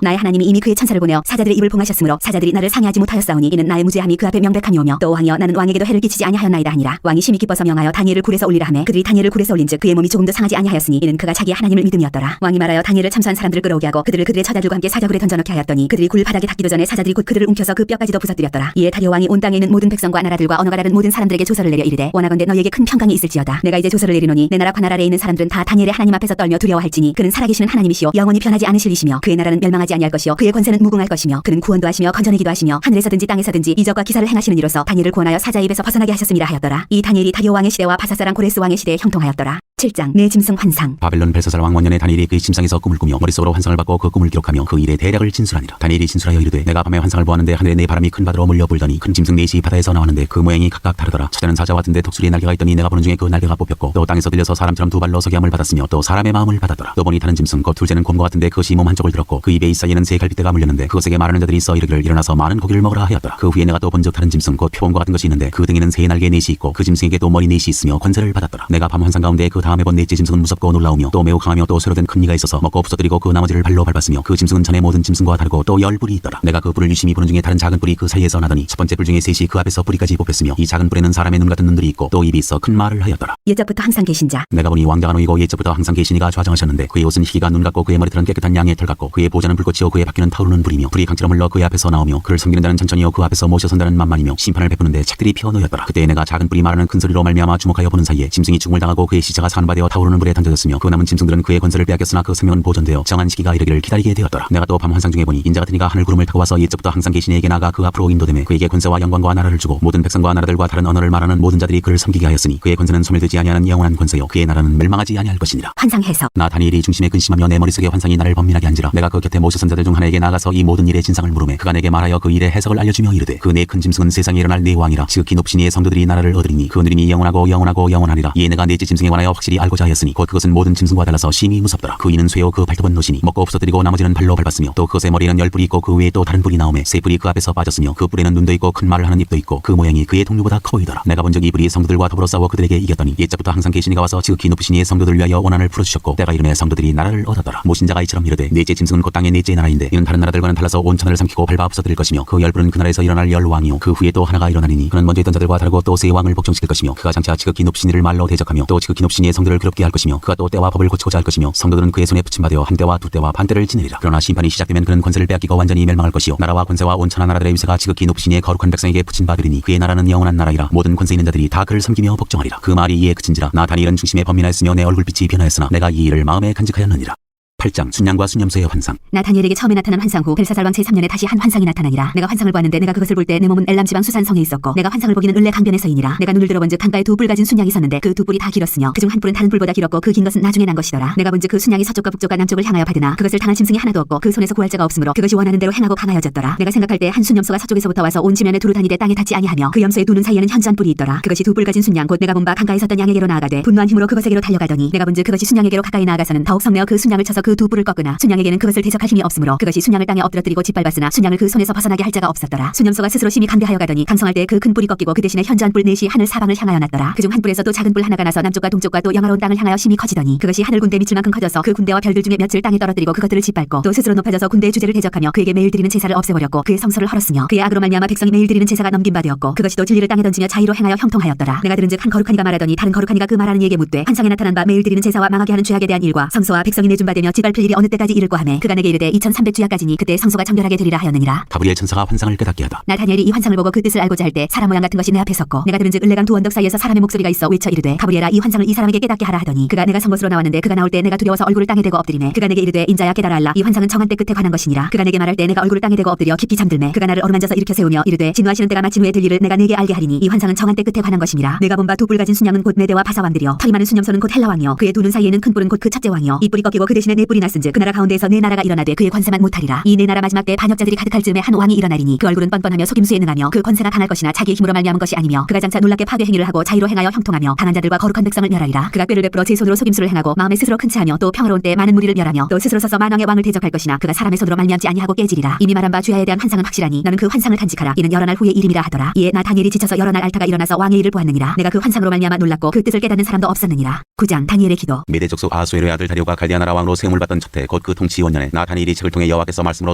나의 하나님이 이미 그의 천사를 보내어 사자들의 입을 봉하셨으므로 사자들이 나를 상해하지 못하였사오니 이는 나의 무죄함이 그 앞에 명백함이오며 또 왕이여 나는 왕에게도 해를 끼치지 아니하였나이다 하니라. 왕이 심히 기뻐서 명하여 다니엘을 굴에서 올리라 하매 그들이 다니엘을 굴에서 올린즉 그의 몸이 조금도 상하지 아니하였으니 이는 그가 자기의 하나님을 믿음이었더라. 왕이 말하여 다니엘을 참수한 사람들을 끌어오게 하고 그들을 그들의 처자들과 함께 사자굴에 던져넣게 하였더니 그들이 굴 바닥에 닿기도 전에 사자들이 곧 그들을 움켜서 그 뼈까지도 부서뜨렸더라. 이에 다리오 왕이 온 땅에 있는 모든 백성과 나라들과 언어가 다른 모든 사람들에게 조서를 내려 이르되 원하건대 너희에게 큰 평강이 있을지어다. 내가 이제 조서를 내리노니 내 나라과 나라 아래에 있는 사람들은 다 다니엘의 하나님 앞에서 떨며 두려워할지니 그는 살아계시는 하나님이시오 영원히 변하지 않으실 이시며 그의 나라는 멸망하지 아니할 것이요 그의 권세는 무궁할 것이며 그는 구원도 하시며 건져내기도 하시며 하늘에서든지 땅에서든지 이적과 기사를 행하시는 이로서 다니엘을 구원하여 사자의 입에서 벗어나게 하셨습니다 하였더라. 이 다니엘이 다리오 왕의 시대와 바사사랑 고레스 왕의 시대에 형통하였더라. 7장 내 짐승 환상. 바벨론 벨사살 왕 원년에 다니엘이 그의 침상에서 꿈을 꾸며 머릿속으로 환상을 받고 그 꿈을 기록하며 그 일의 대략을 진술하니라. 다니엘이 진술하여 이르되 내가 밤에 환상을 보았는데 하늘에 네 바람이 큰 바다로 몰려 불더니 큰 짐승 넷이 바다에서 나왔는데 그 모양이 각각 다르더라. 첫째는 사자와 같은 같은데 독수리의 날개가 있더니 내가 보는 중에 그 날개가 뽑혔고 또 땅에서 들려서 사람처럼 두 발로 서기함을 받았으며 또 사람의 마음을 받았더라. 또 보니 타는 짐승 곧 둘째는 곰과 같은데 그것이 몸 한쪽을 들었고 그 입에 이사이에는 세 갈빗대가 물렸는데 그것에게 말하는 자들이 있어 이르기를 일어나서 많은 고기를 먹으라 하였더라. 그 후에 내가 또 본즉 타는 짐승 곧 표범과 같은 것이 있는데 그 등에는 새 날개 넷이 있고 그 짐승에게 또 머리 넷이 있으며 권세를 받았더라. 내가 밤 환상 가운데 그 다음에 본 넷째 짐승은 무섭고 놀라우며 또 매우 강하며 또 쇠로 된 큰 이가 있어서 먹고 부서뜨리고 그 나머지를 발로 밟았으며 그 짐승은 전에 모든 짐승과 다르고 또 열 뿔이 있더라. 내가 그 뿔을 유심히 보는 중에 다른 작은 뿔이 그 사이에서 나더니 첫 번째 뿔 중에 셋이 그 앞에서 뿌리까지 뽑혔으며 이 작은 뿔에는 사람의 눈 같은 눈들이 있고 또 입이 있어 큰 말을 하였더라. 옛적부터 항상 계신 자. 내가 보니 왕자가 놓이고 옛적부터 항상 계신 이가 좌정하셨는데 그의 옷은 희기가 눈 같고 그의 머리털은 깨끗한 양의 털 같고 그의 보좌는 불꽃이요 그의 바퀴는 타오르는 불이며 불이 강처럼 흘러 그의 앞에서 나오며 그를 섬기는 자는 천천히요 그 앞에서 모셔선다는 만만이며 심판을 베푸는데 책들이 피어놓였더라. 그때 내가 작은 뿔이 말하는 큰 소리로 말미암아 주목하여 보는 사이에 짐승이 죽음을 당하고 그의 시체가 산바되어 타오르는 불에 던져졌으며 그 남은 짐승들은 그의 권세를 빼앗겼으나 그 생명은 보존되어 정한 시기가 이르기를 기다리게 되었더라. 내가 또 밤 환상 중에 보니 인자 같은 이가 하늘 구름을 타고 와서 옛적부터 항상 계신 이에게 나가 그 앞으로 인도되매 그에게 권세와 영광과 나라를 주고 모든 백성과 나라들과 다른 언어를 말하는 모든 자들이 그를 섬기게 하였으니 그의 권세는 소멸되지 아니하는 영원한 권세요 그의 나라는 멸망하지 아니할 것이니라. 환상 해석. 나 다니엘이 중심에 근심하며 내 머릿속에 환상이 나를 번민하게 한지라 내가 그 곁에 모셔선 자들 중 하나에게 나가서 이 모든 일의 진상을 물으매 그가 내게 말하여 그 일의 해석을 알려주며 이르되 그 네 큰 짐승은 세상에 일어날 네 왕이라 지극히 높으신 이의 성도들이 나라를 얻으리니 그 누림이 영원하고 영원하고 영원하리라. 이에 내가 넷째 짐승에 관하여 확실히 알고자 하였으니 곧 그것은 모든 짐승과 달라서 심히 무섭더라. 그 이는 쇠요 그 발톱은 노시니 먹고 부서뜨리고 나머지는 발로 밟았으며 또 그것의 머리에는 열 뿔이 있고 그 위에 또 다른 뿔이 나오매 세 뿔이 그 앞에서 빠졌으며 그 뿔에는 눈도 있고 큰 말을 하는 입도 있고 그 모양이 그의 동류보다 커 보이더라. 내가 본 적 이 뿔이 성도들과 더불어 싸워 그들에게 이겼더니 옛적부터 항상 계신 이가 와서 지극히 높으신 이의 성도들을 위하여 원한을 풀어주셨고 때가 이름에 성도들이 나라를 얻었더라. 모신 자가 이처럼 이르되 넷째 짐승은 곧 땅의 넷째 나라인데 이는 다른 나라들과는 달라서 온 천하를 삼키고 밟아 부서뜨릴 것이며 그 열 뿔은 그 나라에서 일어날 열 왕이요 그 후에 또 하나가 일어나리니 그는 먼저 있던 자들과 다르고 또 세 왕을 복종시킬 것이며 그가 장차 지극히 높으신 이를 말로 대적하며 또 지극히 높으신 이의 성들을 괴롭게 할 것이며 그가 또 때와 법을 고치고자 할 것이며 성도들은 그의 손에 붙임받아 한 때와 두 때와 반 때를 지내리라. 그러나 심판이 시작되면 그는 권세를 빼앗기고 완전히 멸망할 것이요 나라와 권세와 온 천하 나라들의 위세가 지극히 높으신 이의 거룩한 백성에게 붙임받으리니 그의 나라는 영원한 나라이라. 모든 권세 있는 자들이 다 그를 섬기며 복종하리라. 그 말이 이에 그친지라 나 다니엘은 중심에 번민하였으며 내 얼굴빛이 변하였으나 내가 이 일을 마음에 간직하였느니라. 8장 순양과 순염소의 환상. 나 다니엘에게 처음에 나타난 환상 후 벨사살 왕 제3년에 다시 한 환상이 나타나니라. 내가 환상을 보았는데 내가 그것을 볼 때 내 몸은 엘람 지방 수산 성에 있었고 내가 환상을 보기는 을레 강변에서이니라. 내가 눈을 들어본즉 강가에 두 뿔 가진 순양이 섰는데 그 두 뿔이 다 길었으며 그중 한 뿔은 다른 뿔보다 길었고 그 긴 것은 나중에 난 것이더라. 내가 본즉 그 순양이 서쪽과 북쪽과 남쪽을 향하여 받으나 그것을 당할 짐승이 하나도 없고 그 손에서 구할 자가 없으므로 그것이 원하는 대로 행하고 강하여졌더라. 내가 생각할 때 한 순염소가 서쪽에서부터 와서 온 지면에 두루 다니되 땅에 닿지 아니하며 그 염소의 두 눈 사이에는 현저한 뿔이 있더라. 그것이 두 뿔 가진 순양 곧 내가 본 바 강가에 섰던 양에게로 나아가되 분노한 힘으로 그것에게로 달려가더니 내가 본즉 그것이 순양에게로 가까이 나아가서는 더욱 성내어 그 순양을 쳐서 그 두 뿔을 꺾으나 순양에게는 그것을 대적할 힘이 없으므로 그것이 순양을 땅에 엎드러뜨리고 짓밟았으나 순양을 그 손에서 벗어나게 할 자가 없었더라. 순염소가 스스로 심히 강대하여 가더니 강성할 때 그 큰 뿔이 꺾이고 그 대신에 현저한 뿔 넷이 하늘 사방을 향하여 났더라. 그중 한 뿔에서 또 작은 뿔 하나가 나서 남쪽과 동쪽과 또 영화로운 땅을 향하여 심히 커지더니 그것이 하늘 군대 밑을 만큼 커져서 그 군대와 별들 중에 몇을 땅에 떨어뜨리고 그것들을 짓밟고 또 스스로 높아져서 군대의 주제를 대적하며 그에게 매일 드리는 제사를 없애버렸고 그의 성소를 헐었으며 그의 악으로 말미암아 백성이 매일 드리는 제사가 넘긴 바 되었고 그것이 또 진리를 땅에 던지며 자의로 행하여 형통하였더라. 내가 들은즉 한 거룩한 이가 말하더니 다른 거룩한 이가 그 말하는 이에게 묻되 환상에 나타난 바 매일 드리는 제사와 망하게 하는 죄악에 대한 일과 성소와 백성이 내준 바 되며 짓밟힐 일이 어느 때까지 이를꼬 하매 그가 내게 이르되 2300주야까지니 그때 성소가 정결하게 되리라 하였느니라. 가브리엘 천사가 환상을 깨닫게 하다. 나 다니엘이 이 환상을 보고 그 뜻을 알고자 할 때 사람 모양 같은 것이 내 앞에 섰고 내가 들은즉 을레강 두 언덕 사이에서 사람의 목소리가 있어 외쳐 이르되 가브리엘아 이 환상을 이 사람에게 깨닫게 하라 하더니 그가 내가 선 곳으로 나왔는데 그가 나올 때 내가 두려워서 얼굴을 땅에 대고 엎드리매 그가 내게 이르되 인자야 깨달아 알라 이 환상은 정한 때 끝에 관한 것이니라. 그가 내게 말할 때 내가 얼굴을 땅에 대고 엎드려 깊이 잠들매 그가 나를 어루만져서 일으켜 세우며 이르되 진노하시는 때가 마친 후에 될 일을 내가 네게 알게 하리니 이 환상은 정한 때 끝에 관한 것이니라. 내가 본 바 두 뿔 가진 순양은 곧 메대와 바사 왕들이요 털이 많은 순염소는 곧 헬라 왕이요 그의 두 눈 사이에는 큰 뿔은 곧 그 첫째 왕이요 이 뿔이 꺾이고 그 대신에 네 뿔이 났은즉 그 나라 가운데에서 네 나라가 일어나되 그의 권세만 못하리라. 이 네 나라 마지막 때 반역자들이 가득할 즈음에 한 왕이 일어나리니 그 얼굴은 뻔뻔하며 속임수에 능하며 그 권세가 강할 것이나 자기의 힘으로 말미암은 것이 아니며 그가 장차 놀랍게 파괴 행위를 하고 자의로 행하여 형통하며 강한 자들과 거룩한 백성을 멸하리라. 그가 꾀를 베풀어 제 손으로 속임수를 행하고 마음에 스스로 큰 체하며 또 평화로운 때 많은 무리를 멸하며 또 스스로 서서 만왕의 왕을 대적할 것이나 그가 사람의 손으로 말미암지 아니하고 깨지리라. 이미 말한 바 주야에 대한 환상은 확실하니 너는 그 환상을 간직하라. 이는 여러 날 후의 일임이라 하더라. 이에 나 다니엘이 지쳐서 여러 날 앓다가 일어나서 왕의 일을 보았느니라. 내가 그 환상으로 말미암아 놀랐고 그 뜻을 깨닫는 사람도 없었느니라. 9장 다니엘의 기도. 메대 족속 아하수에로의 아들 다리오가 갈대아 나라 왕으로 세움을 받던 첫해 곧 그 통치 5년에 나 다니엘이 책을 통해 여호와께서 말씀으로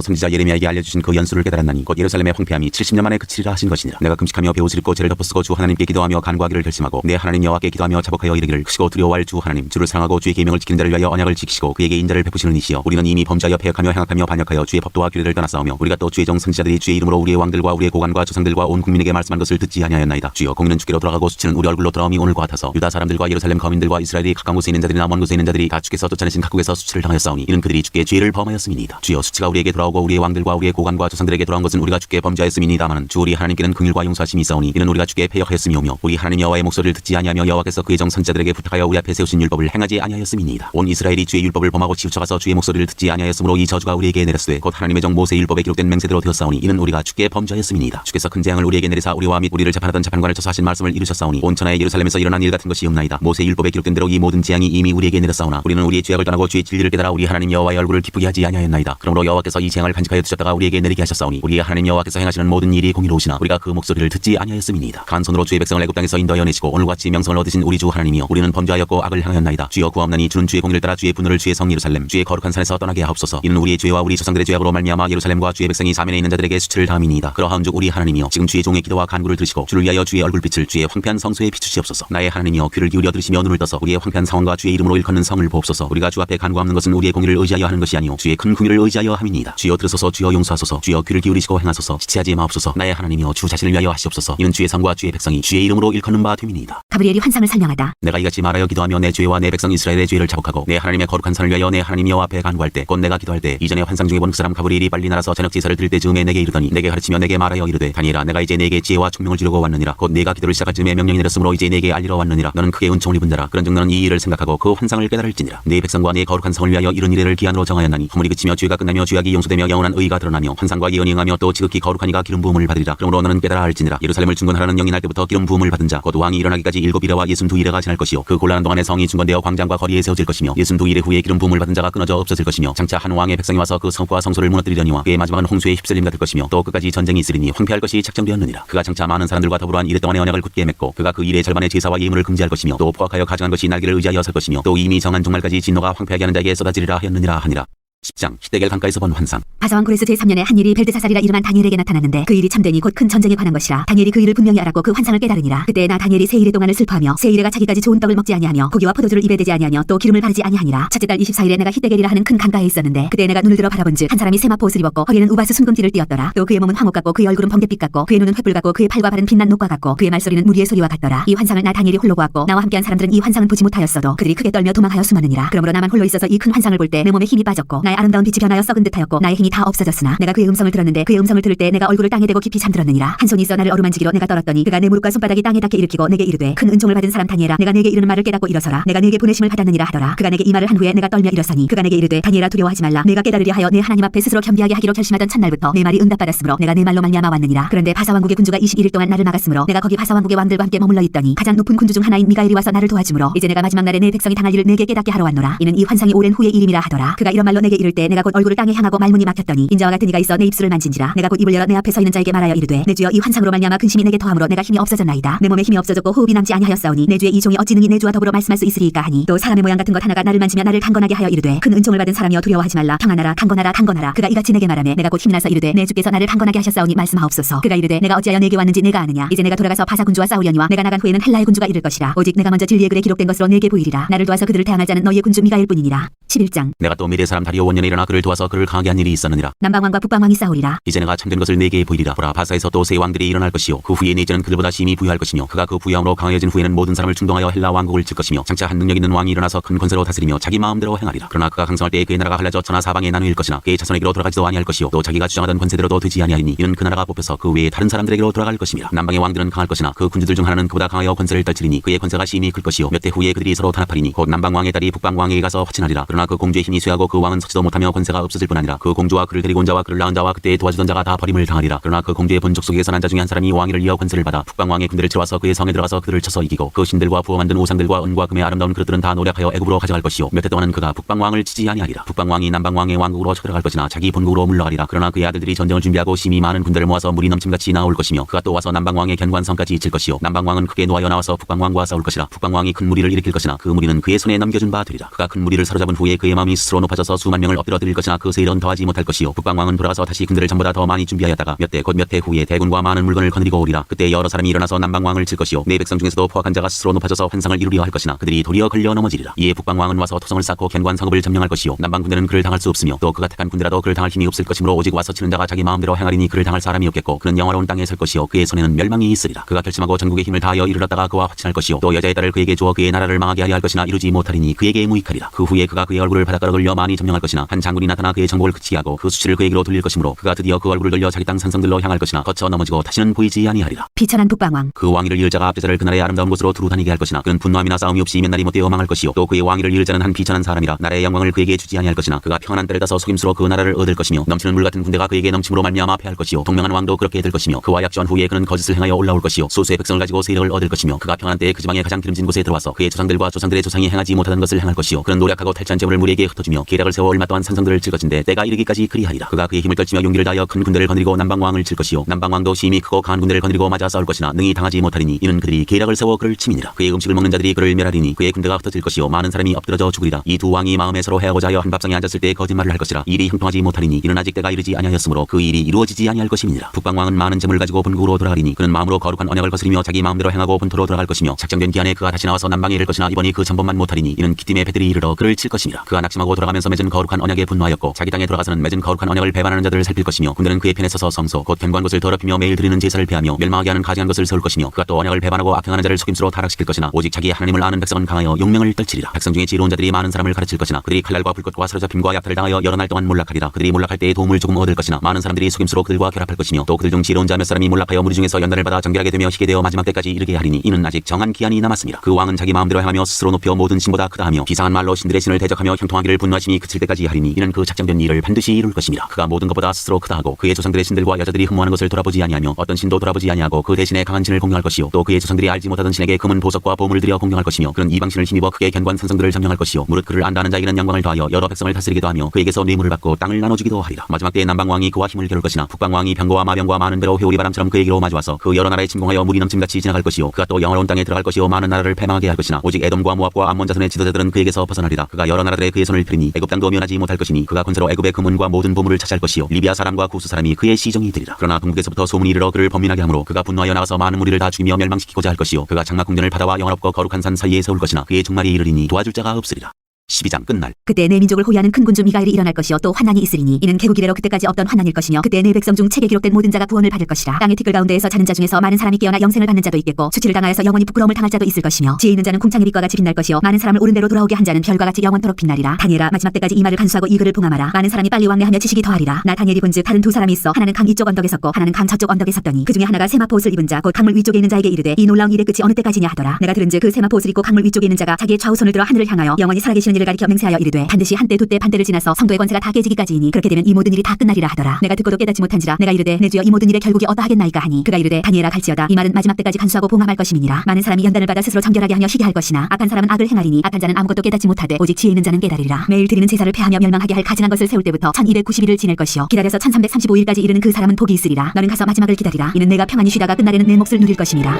선지자 예레미야에게 알려주신 그 연수를 깨달았나니 곧 예루살렘의 황폐함이 70년 만에 그치리라 하신 것이니라. 내가 금식하며 배옷을 입고 죄를 덮어쓰고 주 하나님께 기도하며 간구하기를 결심하고 내 하나님 여호와께 기도하며 자복하여 이르기를 크시고 두려워할 주 하나님 주를 사랑하고 주의 계명을 지키는 자를 위하여 언약을 지키시고 그에게 인자를 베푸시는 이시여 우리는 이미 범죄하여 패역하며 행악하며 반역하여 주의 법도와 규례를 떠나싸우며 우리가 또 주의 종 선지자들이 주의 이름으로 우리의 왕들과 우리의 고관과 조상들과 온 국민에게 말씀한 것을 듣지 아니하였나이다. 주여 공의는 주께로 돌아가고 수치는 우리 얼굴로 돌아옴이 오늘과 같아서 유다 사람들과 예루살렘 거민들과 이스라엘이 각각 곳에 있는 자들이나 먼 곳에 있는 자들이 다 주께서 쫓아내신 각국에서 수치를 당하고 당하였사오니 이는 그들이 주께 죄를 범하였음이니이다. 주여 수치가 우리에게 돌아오고 우리의 왕들과 우리의 고관과 조상들에게 돌아온 것은 우리가 주께 범죄하였음이니이다마는 주 우리 하나님께는 긍휼과 용서하심이 있사오니 이는 우리가 주께 패역하였음이오며 우리 하나님 여호와의 목소리를 듣지 아니하며 여호와께서 그의 정 선지자들에게 부탁하여 우리 앞에 세우신 율법을 행하지 아니하였음이니이다. 온 이스라엘이 주의 율법을 범하고 치우쳐가서 주의 목소리를 듣지 아니하였으므로 이 저주가 우리에게 내렸으되 곧 하나님의 정 모세의 율법에 기록된 맹세대로 되었사오니 이는 우리가 주께 범죄하였음이니이다. 주께서 큰 재앙을 우리에게 내리사 우리와 및 우리를 재판하던 재판관을 쳐서 하신 말씀을 이루셨사오니 온 천하의 예루살렘에서 일어난 일 같은 것이 없나이다. 모세의 율법에 기록된 대로 이 모든 재앙이 이미 우리에게 내렸사오나 우리는 우리의 죄악을 떠나고 주의 진리를 깨달아 우리 하나님 여호와의 얼굴을 기쁘게 하지 아니하였나이다. 그러므로 여호와께서 이 재앙을 간직하여 두셨다가 우리에게 내리게 하셨사오니 우리의 하나님 여호와께서 행하시는 모든 일이 공의로우시나 우리가 그 목소리를 듣지 아니하였음이니이다. 강한 손으로 주의 백성을 애굽 땅에서 인도하여 내시고 오늘같이 명성을 얻으신 우리 주 하나님이여 우리는 범죄하였고 악을 행하였나이다. 주여 구하옵나니 주는 주의 공의를 따라 주의 분노를 주의 성 예루살렘 주의 거룩한 산에서 떠나게 하옵소서. 이는 우리의 죄와 우리 조상들의 죄악으로 말미암아 예루살렘과 주의 백성이 사면에 있는 자들에게 수치를 당함이니이다. 그러하온즉 우리 하나님이여 지금 주의 종의 기도와 간구를 들으시고 주를 위하여 주의 얼굴빛을 주의 황폐한 성소에 비추시옵소서. 나의 하나님이여 귀를 기울여 들으시며 눈을 떠서 우리의 황폐한 상황과 주의 이름으로 일컫는 성을 보옵소서. 우리가 주 앞에 간구하는 것은 우리의 공의를 의지하여 하는 것이 아니오 주의 큰 긍휼을 의지하여 함이니이다. 주여 들으소서. 주여 용서하소서. 주여 귀를 기울이시고 행하소서. 지체하지 마옵소서. 나의 하나님이여 주 자신을 위하여 하시옵소서. 이는 주의 성과 주의 백성이 주의 이름으로 일컫는 바 됨이니이다. 가브리엘이 환상을 설명하다. 내가 이같이 말하여 기도하며 내 죄와 내 백성 이스라엘의 죄를 자복하고 내 하나님의 거룩한 산을 위하여 내 하나님 여호와 앞에 간구할 때 곧 내가 기도할 때 이전에 환상 중에 본 그 사람 가브리엘이 빨리 날아서 저녁 제사를 드릴 때즈음에 내게 이르더니 내게 가르치며 내게 말하여 이르되 다니엘아 내가 이제 내게 지혜와 총명을 주려고 왔느니라. 곧 내가 기도를 시작할 즈음에 명령이 내렸으므로 이제 내게 알리러 왔느니라. 너는 크게 은총을 입은 자라. 그런즉 너는 이 일을 생각하고 그 환상을 깨달을지니라. 네 백성과 네 거룩한 성을 위하여 이런 이래를 기한으로 정하였나니 허물이 그치며 죄가 끝나며 죄악이 용서되며 영원한 의가 드러나며 환상과 예언이 응하며 또 지극히 거룩한 이가 기름 부음을 받으리라. 그러므로 너는 깨달아 알지니라. 예루살렘을 중건하라는 영이 날 때부터 기름 부음을 받은 자 곧 왕이 일어나기까지 7이래와 62이래가 지날 것이요 그 곤란한 동안에 성이 중건되어 광장과 거리에 세워질 것이며 62이래 후에 기름 부음을 받은 자가 끊어져 없어질 것이며 장차 한 왕의 백성이 와서 그 성과 성소를 무너뜨리려니와 그의 마지막은 홍수의 휩쓸림 같을 것이며 또 끝까지 전쟁이 있으리니 황폐할 것이 착정되었느니라. 그가 장차 많은 사람들과 더불어 한 이래 동안의 언약을 굳게 맺고 그가 그 일의 절반의 제사와 예물을 금지할 것이며 또 포악하여 가져간 것이 날개를 의지하여 설 것이며 또 이미 정한 종말까지 진노가 황폐하게 하는 자에게 쏟아지리라 하였느니라 하니라. 10장 히데겔 강가에서 본 환상. 바사왕 고레스 제3년에 한 일이 벨드사살이라 이름한 다니엘에게 나타났는데 그 일이 참되니 곧 큰 전쟁에 관한 것이라. 다니엘이 그 일을 분명히 알았고 그 환상을 깨달으니라. 그때 나 다니엘이 세 일의 동안을 슬퍼하며 세 일에가 자기까지 좋은 떡을 먹지 아니하며 고기와 포도주를 입에 대지 아니하며 또 기름을 바르지 아니하니라. 첫째 달 24일에 내가 히데겔이라 하는 큰 강가에 있었는데 그때 내가 눈을 들어 바라본즉 한 사람이 세마포 옷을 입었고 허리에는 우바스 순금띠를 띠었더라. 또 그의 몸은 황옥 같고 그의 얼굴은 번갯빛 같고 그의 눈은 횃불 같고 그의 팔과 발은 빛난 녹과 같고 그의 말소리는 무리의 소리와 같더라. 이 환상을 나 다니엘이 홀로 보았고 나와 함께한 사람들은 이 환상은 보지 못하였어도 그들이 크게 떨며 도망하여 숨었느니라. 그러므로 나만 홀로 있어서 이 큰 환상을 볼 때 내 몸에 힘이 빠졌고 나의 아름다운 빛이 변하여 썩은 듯하였고 나의 힘이 다 없어졌으나 내가 그의 음성을 들었는데 그의 음성을 들을 때 내가 얼굴을 땅에 대고 깊이 잠들었느니라. 한 손이 있어 나를 어루만지기로 내가 떨었더니 그가 내 무릎과 손바닥이 땅에 닿게 일으키고 내게 이르되 큰 은총을 받은 사람 다니엘아 내가 내게 이르는 말을 깨닫고 일어서라. 내가 내게 보내심을 받았느니라 하더라. 그가 내게 이 말을 한 후에 내가 떨며 일어서니 그가 내게 이르되 다니엘아 두려워하지 말라. 내가 깨달으려 하여 내 하나님 앞에 스스로 겸비하게 하기로 결심하던 첫날부터 내 말이 응답받았으므로 내가 내 말로 말미암아 왔느니라. 그런데 바사왕국의 군주가 21일 동안 나를 막았으므로 내가 거기 바사왕국의 왕들과 함께 머물러 있더니 가장 높은 군주 중 하나인 미가엘이 와서 나를 도와주므로 이제 내가 마지막 날에 내 백성이 당할 일을 내게 깨닫게 하러 왔노라. 이는 이 환상이 오랜 후의 일임이라 하더라. 그가 이런 말로 내게 이를 때 내가 곧 얼굴을 땅에 향하고 말문이 막혔더니 인자와 같은 이가 있어 내 입술을 만진지라. 내가 곧 입을 열어 내 앞에 서 있는 자에게 말하여 이르되 내 주여 이 환상으로 말미암아 근심이 내게 더함으로 내가 힘이 없어졌나이다. 내 몸에 힘이 없어졌고 호흡이 남지 아니하였사오니 내 주의 이 종이 어찌 능히 내 주와 더불어 말씀할 수 있으리이까 하니 또 사람의 모양 같은 것 하나가 나를 만지며 나를 강건하게 하여 이르되 큰 은총을 받은 사람이여 두려워하지 말라. 평안하라 강건하라 강건하라. 그가 이같이 내게 말하매 내가 곧 힘이 나서 이르되 내 주께서 나를 강건하게 하셨사오니 말씀하옵소서. 그가 이르되 내가 어찌하여 내게 왔는지 내가 아느냐. 이제 내가 돌아가서 바사 군주와 싸우려니와 내가 나간 후에는 헬라의 군주가 이를 것이라. 오직 내가 먼저 진리의 글에 기록된 것으로 내게 보이리라. 나를 도와서 그들을 대항할 자는 너희의 군주 미가엘 뿐이니라. 11장 내가 또 미래 사람 다리오 원년에 일어나 그를 도와서 그를 강하게 한 일이 있었느니라. 남방왕과 북방왕이 싸우리라. 이제 내가 참된 것을 내게 보이리라. 보라 바사에서 또 세 왕들이 일어날 것이요 그 후에 이제는 그들보다 심히 부유할 것이며 그가 그 부유함으로 강해진 후에는 모든 사람을 충동하여 헬라 왕국을 칠 것이며 장차 한 능력 있는 왕이 일어나서 큰 권세로 다스리며 자기 마음대로 행하리라. 그러나 그가 강성할 때에 그의 나라가 할라져 천하 사방에 나누일 것이나 그의 자손에게로 돌아가지도 아니할 것이요 또 자기가 주장하던 권세대로도 되지 아니하리니 이는 그 나라가 뽑혀서 그 외에 다른 사람들에게로 돌아갈 것임이라. 남방의 왕들은 강할 것이나 그 군주들 중 하나는 그보다 강하여 권세를 떨치리니 그의 권세가 심히 클 것이요 몇 해 후에 그들이 서로 탄압하리니 곧 남방 왕의 딸이 북방 왕에게 가서 화친하리라. 그러나 그 공주의 힘이 쇠하고 그 왕은 서지도 못하며 권세가 없어질 뿐 아니라 그 공주와 그를 데리고 온 자와 그를 낳은 자와 그때 도와주던 자가 다 버림을 당하리라. 그러나 그 공주의 본족 속에서 난 자 중에 한 사람이 왕위를 이어 권세를 받아 북방 왕의 군대를 치러와서 그의 성에 들어가서 그들을 쳐서 이기고 그 신들과 부어 만든 우상들과 은과 금의 아름다운 그릇들은 다 노력하여 애굽으로 가져갈 것이요 몇 해 동안은 그가 북방 왕을 치지 아니하리라. 북방 왕이 남방 왕의 왕국으로 쳐들어갈 것이나 자기 본국으로 물러가리라. 그러나 그의 아들들이 전쟁을 준비하고 심히 많은 군대를 모아서 물이 넘침같이 나올 것이며 그가 또 와서 남방 왕의 견관성까지 칠 것이요 남방 왕은 크게 노하여 나와서 북방 왕과 싸울 것이라. 북방 왕이 큰 무리를 일으킬 것이나 그 무리는 그의 손에 넘겨준 바 되리라. 그가 큰 무리를 사로잡은 후에 그의 마음이 스스로 높아져서 수만 명을 엎드려 드릴 것이나 그 세일은 더하지 못할 것이요 북방 왕은 돌아가서 다시 군대를 전보다 더 많이 준비하였다가 몇 대 곧 몇 해 후에 대군과 많은 물건을 거느리고 오리라. 그때 여러 사람이 일어나서 남방 왕을 칠 것이요 내 백성 중에서도 포악한 자가 스스로 높아져서 환상을 이루려 할 것이나 그들이 도리어 걸려 넘어지리라. 이에 북방 왕은 와서 토성을 쌓고 견관 성읍을 점령할 것이요 남방 군대는 그를 당할 수 없으며 또 그가 택한 군대라도 그를 당할 힘이 없을 것이므로 오직 와서 치는 자가 자기 마음대로 행하리니 그를 당할 사람이 없겠고 그는 영화로운 땅에 설 것이요 그의 손에는 멸망이 있으리라. 그가 결심하고 전국의 힘을 다하여 이르렀다가 그와 화친할 것이요 또 여자의 딸을 그에게 주어 그의 나라를 망하게 하려 할 것이나 이루지 못하리니 그에게 무익하리라. 그 후에 그가 그의 그의 얼굴을 바닷가로 돌려 많이 점령할 것이나 한 장군이 나타나 그의 정복을 그치게 하고 그 수치를 그에게로 돌릴 것이므로 그가 드디어 그 얼굴을 돌려 자기 땅 산성들로 향할 것이나 거쳐 넘어지고 다시는 보이지 아니하리라. 비천한 북방왕. 그 왕위를 이을 자가 압제자를 그나라의 아름다운 곳으로 두루 다니게 할 것이나 그는 분노함이나 싸움이 없이 맨날이 못되어 망할 것이요 또 그의 왕위를 이을 자는 한 비천한 사람이라 나라의 영광을 그에게 주지 아니할 것이나 그가 평안한 때를 따서 속임수로 그 나라를 얻을 것이며 넘치는 물 같은 군대가 그에게 넘침으로 말미암아 패할 것이요 동명한 왕도 그렇게 될 것이며 그와 약조한 후에 그는 거짓을 행하여 올라올 것이요 소수의 백성을 가지고 세력을 얻을 것이며 그가 평안한 때에 그 지방의 가장 기름진 곳에 들어와서 그의 조상들과 조상들의 조상이 행하지 못하던 것을 행할 것이요 그는 노력하고 탈취한 재물을 무리에게 흩어주며 계략을 세워 얼마 동안 산성들을 찔거진데 때가 이르기까지 그리하리라. 그가 그의 힘을 떨치며 용기를 다하여 큰 군대를 거느리고 남방왕을 칠 것이요 남방왕도 힘이 크고 강한 군대를 거느리고 맞아 싸울 것이나 능히 당하지 못하리니 이는 그들이 계략을 세워 그를 치민이라. 그의 음식을 먹는 자들이 그를 멸하리니 그의 군대가 흩어질 것이요 많은 사람이 엎드러져 죽으리라. 이 두 왕이 마음에 서로 해하고자 하여 한 밥상에 앉았을 때 거짓말을 할 것이라. 일이 형통하지 못하리니 이는 아직 때가 이르지 아니하였으므로 그 일이 이루어지지 아니할 것임이니라. 북방왕은 많은 재물을 가지고 본국으로 돌아가리니 그는 마음으로 거룩한 언약을 거스리며 자기 마음대로 행하고 본토로 돌아갈 것이며 작정된 기한에 그가 다시 나와서 남방에 이를 것이나 이번이 그 전번만 못하리니 이는 기띔의 배들이 이르러 그를 칠 것이니라. 그가 낙심하고 돌아가면서 맺은 거룩한 언약에 분노하였고 자기 땅에 돌아가서는 맺은 거룩한 언약을 배반하는 자들을 살필 것이며 군대는 그의 편에 서서 성소 곧 견고한 것을 더럽히며 매일 드리는 제사를 폐하며 멸망하게 하는 가증한 것을 세울 것이며 그가 또 언약을 배반하고 악행하는 자를 속임수로 타락시킬 것이나 오직 자기 하나님을 아는 백성은 강하여 용맹을 떨치리라. 백성 중에 지혜로운 자들이 많은 사람을 가르칠 것이나 그들이 칼날과 불꽃과 사로잡힘과 약탈을 당하여 여러 날 동안 몰락하리라. 그들이 몰락할 때에 도움을 조금 얻을 것이나 많은 사람들이 속임수로 그들과 결합할 것이며 또 그들 중 지혜로운 자 몇 사람이 몰락하여 무리 중에서 연단을 받아 정결하게 되며 희게 되어 마지막 때까지 이르게 하리니 이는 아직 정한 기한이 남았습니다. 그 왕은 자기 마음대로 행하며 스스로 높여 모든 신보다 크다하며 비상한 말로 신들의 신을 대적하며 형통하기를 분노하심이 그칠 때까지 하리니 이는 그 작정된 일을 반드시 이룰 것입니다. 그가 모든 것보다 스스로 크다하고 그의 조상들의 신들과 여자들이 흠모하는 것을 돌아보지 아니하며 어떤 신도 돌아보지 아니하고 그 대신에 강한 신을 공경할 것이요 또 그의 조상들이 알지 못하던 신에게 금은 보석과 보물을 들여 공경할 것이며 그는 이방신을 힘입어 크게 견고한 산성들을 점령할 것이요 무릇 그를 안다는 자에게는 영광을 더하여 여러 백성을 다스리기도 하며 그에게서 뇌물을 받고 땅을 나눠주기도 하리라. 마지막 때에 남방왕이 그와 힘을 겨룰 것이나 북방왕이 병거와 마병과 많은 배로 회오리 바람처럼 그에게로 마주와서 그 여러 나라에 침공하여 물이 넘침같이 지나갈 것이요 그가 또 영화로운 땅에 들어갈 것이요 많은 나라를 패망하게 할 것이나 오직 에돔과 모압과 암몬 자손의 지도자들은 그에게서 벗어나리라. 그가 여러 나라들의 그의 손을 펴리니 애굽 땅도 면하지 못할 것이니 그가 군사로 애굽의 금은과 모든 보물을 차지할 것이요 리비아 사람과 구스 사람이 그의 시종이 되리라. 그러나 동북에서부터 소문이 이르러 그를 범민하게 하므로 그가 분노하여 나가서 많은 무리를 다 죽이며 멸망시키고자 할 것이요 그가 장막 궁전을 바다와 영화롭고 거룩한 산 사이에 세울 것이나 그의 종말이 이르리니 도와줄 자가 없으리라. 12장 끝날. 그때 내 민족을 호위하는 큰 군주 미가엘이 일어날 것이요 또 환난이 있으리니 이는 개국 이래로 그때까지 없던 환난일 것이며 그때 내 백성 중 책에 기록된 모든 자가 구원을 받을 것이라. 땅의 티끌 가운데에서 자는 자 중에서 많은 사람이 깨어나 영생을 받는 자도 있겠고 수치를 당하여서 영원히 부끄러움을 당할 자도 있을 것이며 지혜 있는 자는 궁창의 빛과 같이 빛날 것이요 많은 사람을 옳은 대로 돌아오게 한 자는 별과 같이 영원토록 빛나리라. 다니엘아 마지막 때까지 이 말을 간수하고 이 글을 봉함하라. 많은 사람이 빨리 왕래하며 지식이 더하리라. 나 다니엘이 본즉 다른 두 사람이 있어 하나는 강 이쪽 언덕에 섰고 하나는 강 저쪽 언덕에 섰더니 그 중에 하나가 세마포 옷을 입은 자 곧 강물 위쪽에 있는 자에게 이르되 이 놀라운 일의 끝이 어느 때까지냐 하더라. 내가 들은즉 그 세마포 옷을 입고 강물 위쪽에 있는 자가 자기의 좌우 손을 들어 하늘을 향하여 영원히 살아계시는 이를 가리켜 맹세하여 이르되 반드시 한때 두때 반때를 지나서 성도의 권세가 다 깨지기까지이니 그렇게 되면 이 모든 일이 다 끝나리라 하더라. 내가 듣고도 깨닫지 못한지라 내가 이르되 내 주여 이 모든 일의 결국이 어떠하겠나이까 하니 그가 이르되 다니엘아 갈지어다 이 말은 마지막 때까지 간수하고 봉함할 것임이니라. 많은 사람이 연단을 받아 스스로 정결하게 하며 쉬게 할 것이나 악한 사람은 악을 행하리니 악한 자는 아무것도 깨닫지 못하되 오직 지혜 있는 자는 깨달으리라. 매일 드리는 제사를 폐하며 멸망하게 할 가증한 것을 세울 때부터 1290일을 지낼 것이요 기다려서 1335일까지 이르는 그 사람은 복이 있으리라. 너는 가서 마지막을 기다리라. 이는 내가 평안히 쉬다가 끝날에는 내 몫을 누릴 것임이라.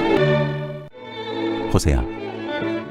호세아.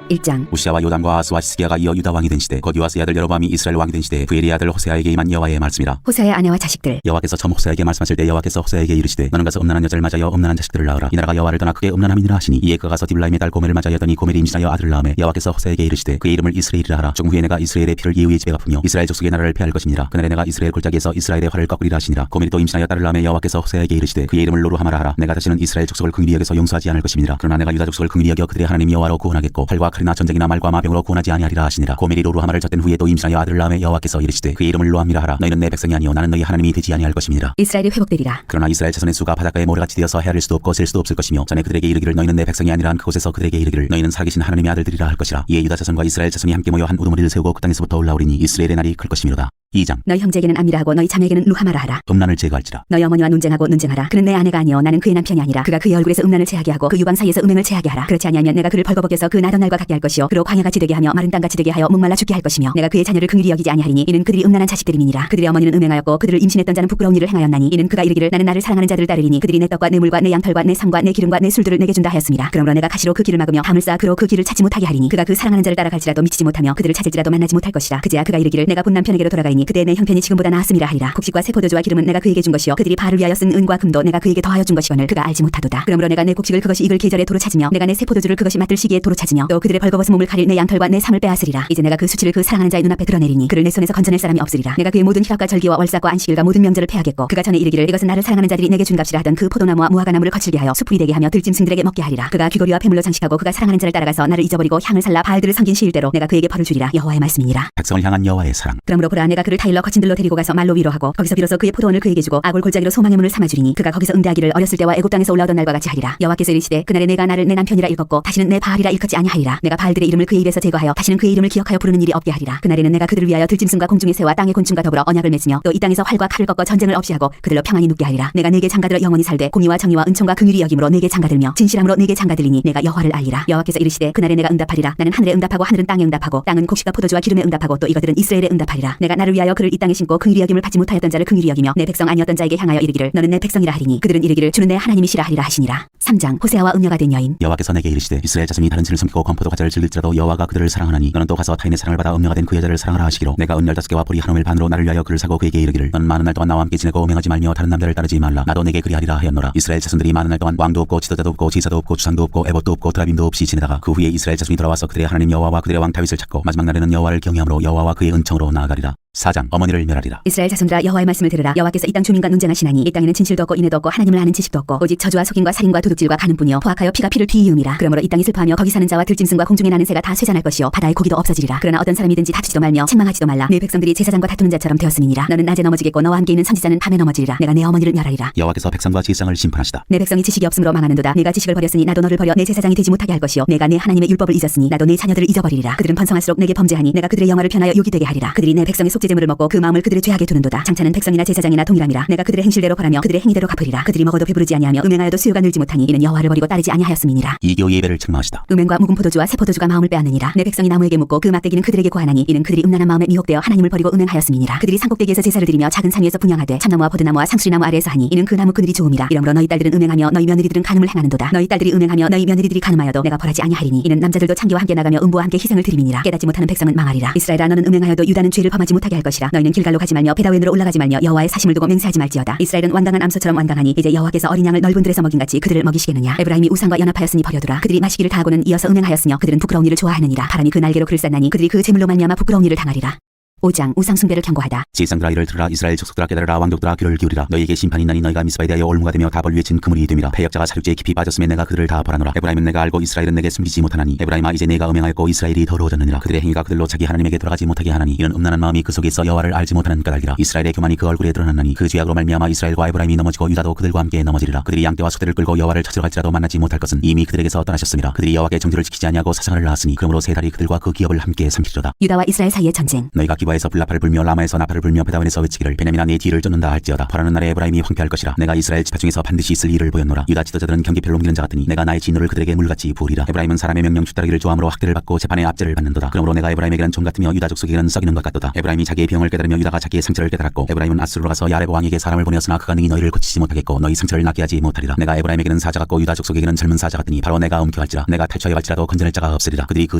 1장. 우시아와 요담과 아스와 시스기야가 이어 유다 왕이 된 시대 곧 요아스의 아들 여로보암이 이스라엘 왕이 된 시대 부엘의 아들 호세아에게 임한 여호와의 말씀이라. 호세아의 아내와 자식들. 여호와께서 처음 호세아에게 말씀하실 때 여호와께서 호세아에게 이르시되 너는 가서 음란한 여자를 맞아여 음란한 자식들을 낳으라. 이 나라가 여호와를 떠나 크게 음란함이니라 하시니 이에 그가 가서 디블라임의 딸 고멜을 맞아여더니 고멜이 임신하여 아들을 낳으매 여호와께서 호세아에게 이르시되 그의 이름을 이스라엘이라 하라. 조금 후에 내가 이스라엘의 피를 예후의 집에 갚으며 이스라엘 족속의 나라를 폐할 것이니라. 그날에 내가 이스라엘 골짜기에서 이스라엘의 활을 꺾으리라 하시니라. 고멜이 또 임신하여 딸을 낳으매 여호와께서 호세아에게 이르시되 그의 이름을 로루하마라 하라. 내가 다시는 이스라엘 족속을 긍휼히 여겨서 용서하지 않을 것임이니라. 그러나 내가 유다 족속을 긍휼히 여겨 그들의 하나님 여호와로 구원하겠고 활과 칼이나 전쟁이나 말과 마병으로 구원하지 아니하리라 하시니라. 고멜이 로루하마를 젖된 후에 또 임신하여 아들을 낳으매 여호와께서 이르시되 그의 이름을 로함이라 하라. 너희는 내 백성이 아니요 나는 너희 하나님이 되지 아니할 것임이니라. 이스라엘이 회복되리라. 그러나 이스라엘 자손의 수가 바닷가에 모래같이 되어서 헤아릴 수도 없고 셀 수도 없을 것이며 전에 그들에게 이르기를 너희는 내 백성이 아니라 한 그곳에서 그들에게 이르기를 너희는 살아계신 하나님의 아들들이라 할 것이라. 이에 유다 자손과 이스라엘 자손이 함께 모여 한 우두머리를 세우고 그 땅에서부터 올라오리니 이스라엘의 날이 클 것이미로다. 2장. 너희 형제에게는 암미라 하고 너희 자매에게는 루하마라 하라. 음란을 제거할지라. 너희 어머니와 논쟁하고 논쟁하라. 그는 내 아내가 아니요 나는 그의 남편이 아니라 그가 그의 얼굴에서 음란을 체하게 하고 그 유방 사이에서 음행을 체하게 하라. 그렇지 아니하면 내가 그를 벌거벗겨서 그 나던 날과 같게 할 것이요 그로 광야같이 되게 하며 마른 땅같이 되게 하여 목말라 죽게 할 것이며 내가 그의 자녀를 긍휼히 여기지 아니하리니 이는 그들이 음란한 자식들임이니라. 그들의 어머니는 음행하였고 그들을 임신했던 자는 부끄러운 일을 행하였나니 이는 그가 이르기를 나는 나를 사랑하는 자들을 따르리니 그들이 내 떡과 내 물과 내 양털과 내 상과 내 기름과 내 술들을 내게 준다 하였습니다. 그러므로 내가 가시로 그 길을 막으며 담을 쌓아 그로 그 길을 찾지 못하게 하리니 그가 그 사랑하는 자를 따라갈지라도 미치지 못하며 그들을 찾을지라도 만나지 못할 것이라. 그제야 그가 이르기를 내가 본 남편에게로 돌아가리니 하였으니 그때 내 형편이 지금보다 나았음이라 하리라. 곡식과 새 포도주와 기름은 내가 그에게 준 것이요 그들이 바알을 위하여 쓴 은과 금도 내가 그에게 더하여 준 것이거늘 그가 알지 못하도다. 그러므로 내가 내 곡식을 그것이 익을 계절에 도로 찾으며 내가 내 새 포도주를 그것이 맡을 시기에 도로 찾으며 또 그들의 벌거벗은 몸을 가릴 내 양털과 내 삶을 빼앗으리라. 이제 내가 그 수치를 그 사랑하는 자의 눈앞에 드러내리니 그를 내 손에서 건져낼 사람이 없으리라. 내가 그의 모든 희락과 절기와 월삭과 안식일과 모든 명절을 폐하겠고 그가 전에 이르기를 이것은 나를 사랑하는 자들이 내게 준 값이라 하던 그 포도나무와 무화과나무를 거칠게 하여 수풀이 되게 하며 들짐승들에게 먹게 하리라. 그가 귀고리와 폐물로 장식하고 그가 사랑하는 자를 따라가서 나를 잊어버리고 향을 살라 바알들을 섬긴 시일대로 내가 그에게 벌을 주리라. 여호와의 말씀이니라. 백성을 향한 여호와의 사랑. 그러므로 보라 내가 그를 타일러 거친 들로 데리고 가서 말로 위로하고 거기서 비로소 그의 포도원을 그에게 주고 아골 골짜기로 소망의 문을 삼아주리니 그가 거기서 응대하기를 어렸을 때와 애굽 땅에서 올라오던 날과 같이 하리라. 여호와께서 이르시되 그날에 내가 나를 내 남편이라 일컫고 다시는 내 바알이라 일컫지 아니하리라. 내가 바알들의 이름을 그의 입에서 제거하여 다시는 그의 이름을 기억하여 부르는 일이 없게 하리라. 그날에는 내가 그들을 위하여 들짐승과 공중의 새와 땅의 곤충과 더불어 언약을 맺으며 또 이 땅에서 활과 칼을 꺾어 전쟁을 없이 하고 그들로 평안히 눕게 하리라. 내가 네게 장가들어 영원히 살되 공의와 정의와 은총과 긍휼이 여김으로 네게 장가들며 진실함으로 네게 장가들리니 내가 여호와를 알리라. 여호와께서 이르시되 그날에 내가 응답하리라. 나는 하늘에 응답하고 하늘은 땅에 응답하고 땅은 곡식과 포도주와 기름에 응답하고 또 이것들은 이스라엘에 응답하리라. 내가 나를 위하여 그를 이 땅에 심고 긍휼히 여김을 받지 못하였던 자를 긍휼히 여기며 내 백성 아니었던 자에게 향하여 이르기를 너는 내 백성이라 하리니 그들은 이르기를 주는 내 하나님이시라 하리라 하시니라. 3장 호세아와 음녀가 된 여인. 여호와께서 내게 이르시되 이스라엘 자손이 다른 신을 섬기고 건포도 과자를 즐길지라도 여호와가 그들을 사랑하나니 너는 또 가서 타인의 사랑을 받아 음녀가 된 그 여자를 사랑하라 하시기로 내가 은 15개와 보리 한 오멜 반으로 나를 위하여 그를 사고 그에게 이르기를 너는 많은 날 동안 나와 함께 지내고 음행하지 말며 다른 남자를 따르지 말라. 나도 내게 그리하리라 하였노라. 이스라엘 자손들이 많은 날 동안 왕도 없고 지도자도 없고 제사도 없고 주상도 없고 에봇도 없고 드라빔도 없이 지내다가 그 후에 이스라엘 자손이 돌아와서 그들의 하나님 여호와와 그들의 왕 다윗을 찾고 마지막 날에는 여호와를 경외함으로 여호와와 그의 은총으로 나아가리라. 4장 어머니를 멸하리라. 이스라엘 자손들아 여호와의 말씀을 들으라. 여호와께서 이 땅 주민과 논쟁하시나니 이 땅에는 진실도 없고 인애도 없고 하나님을 아는 지식도 없고 오직 저주와 속임과 살인과 도둑질과 간음뿐이요 포악하여 피가 피를 뒤이음이라. 그러므로 이 땅이 슬퍼하며 거기 사는 자와 들짐승과 공중에 나는 새가 다 쇠잔할 것이요 바다의 고기도 없어지리라. 그러나 어떤 사람이든지 다투지도 말며 책망하지도 말라. 내 백성들이 제사장과 다투는 자처럼 되었음이니라. 너는 낮에 넘어지겠고 너와 함께 있는 선지자는 밤에 넘어지리라. 내가 내 어머니를 멸하리라. 여호와께서 백성과 제사장을 심판하시다. 내 백성이 지식이 없음으로 망하는도다. 내가 지식을 버렸으니 나도 너를 버려 내 제사장이 되지 못하게 할 것이요 내가 내 하나님의 율법을 잊었으니 나도 내 자녀들을 잊어버리리라. 그들은 번성할수록 내게 범죄하니 내가 그들의 영화를 편하여 욕이 되게 하리라. 그들이 내 백성의 속죄제물을 먹고 그 마음을 그들의 죄악에 두는도다. 장차는 백성이나 제사장이나 동일함이라. 내가 그들의 행실대로 벌하며 그들의 행위대로 갚으리라. 그들이 먹어도 배부르지 아니하며 음행하여도 수요가 늘지 못하니 이는 여호와를 버리고 따르지 아니하였음이니라. 이교 예배를 책망하시다. 음행과 묵은 포도주와 새 포도주가 마음을 빼앗느니라. 내 백성이 나무에게 묻고 그 막대기는 그들에게 고하나니 이는 그들이 음란한 마음에 미혹되어 하나님을 버리고 음행하였음이니라. 그들이 산꼭대기에서 제사를 드리며 작은 산 위에서 분향하되 참나무와 버드나무와 상수리나무 아래에서 하니 이는 그 나무 그늘이 좋음이라. 이러므로 너희 딸들은 음행하며 너희 며느리들은 간음을 행하는도다. 너희 딸들이 음행하며 너희 며느리들이 간음하여도 내가 벌하지 아니하리니 이는 남자들도 창기와 함께 나가며 음부와 함께 희생을 드림이니라. 깨닫지 못하는 백성은 망하리라. 이스라엘아 너는 음행하여도 유다는 죄를 범하지 못하게 할 것이라. 너희는 길갈로 가지 말며 베다웬으로 올라가지 말며 여호와의 사심을 두고 맹세하지 말지어다. 이스라엘은 완강한 암소처럼 완강하니 이제 여호와께서 어린 양을 넓은 들에서 먹인 같이 그들을 먹이시겠느냐. 에브라임이 우상과 연합하였으니 버려두라. 그들이 마시기를 다하고는 이어서 음행하였으며 그들은 부끄러운 일을 좋아하느니라. 바람이 그 날개로 그를 쌌나니 그들이 그 재물로 말미암아 부끄러운 일을 당하리라. 5장 우상숭배를 경고하다. 제사장들아 이를 들으라. 이스라엘 족속들아 깨달으라. 왕족들아 귀를 기울이라. 너희에게 심판이 있나니 너희가 미스바에 대하여 올무가 되며 다벌 위에 친 그물이 됨이라. 패역자가 사륙제에 깊이 빠졌음에 내가 그들을 다 벌하노라. 에브라임은 내가 알고 이스라엘은 내게 숨기지 못하나니 에브라임아 이제 내가 음행하였고 이스라엘이 더러워졌느니라. 그들의 행위가 그들로 자기 하나님에게 돌아가지 못하게 하나니 이는 음란한 마음이 그 속에 있어 여호와를 알지 못하는 까닭이라. 이스라엘의 교만이 그 얼굴에 드러났나니 그 죄악으로 말미암아 이스라엘과 에브라임이 넘어지고 유다도 그들과 함께 넘어지리라. 그들이 양떼와 소떼를 끌고 여호와를 찾으러 갈지라도 만나지 못할 것은 이미 그들에게서 떠나셨음이라. 그들이 여호와께 정죄를 지키지 아니하고 사상을 낳았으니 그러므로 세 달이 그들과 그 기업을 함께 삼키리로다. 유다와 이스라엘 사이의 전쟁. 너희가 기바에서 불나팔을 불며 라마에서 나팔을 불며 베다웬에서 외치기를 베냐민아 내 뒤를 쫓는다 할지어다. 벌하는 날에 에브라임이 황폐할 것이라. 내가 이스라엘 지파 중에서 반드시 있을 일을 보였노라. 유다 지도자들은 경계편로 옮기는 자 같으니 내가 나의 진노를 그들에게 물같이 부으리라. 에브라임은 사람의 명령 뒤따르기를 좋아함으로 학대를 받고 재판의 압제를 받는도다. 그러므로 내가 에브라임에게는 종 같으며 유다 족속에게는 썩이는 것 같도다. 에브라임이 자기의 병을 깨달으며 유다가 자기의 상처를 깨달았고 에브라임은 아스루로 가서 야레보 왕에게 사람을 보내었으나 그가 능히 너희를 고치지 못하겠고 너희 상처를 낫게 하지 못하리라. 내가 에브라임에게는 사자 같고 유다 족속에게는 젊은 사자 같으니 바로 내가 엄격할지라. 내가 탈취하여 갈지라도 건져낼 자가 없으리라. 그들이 그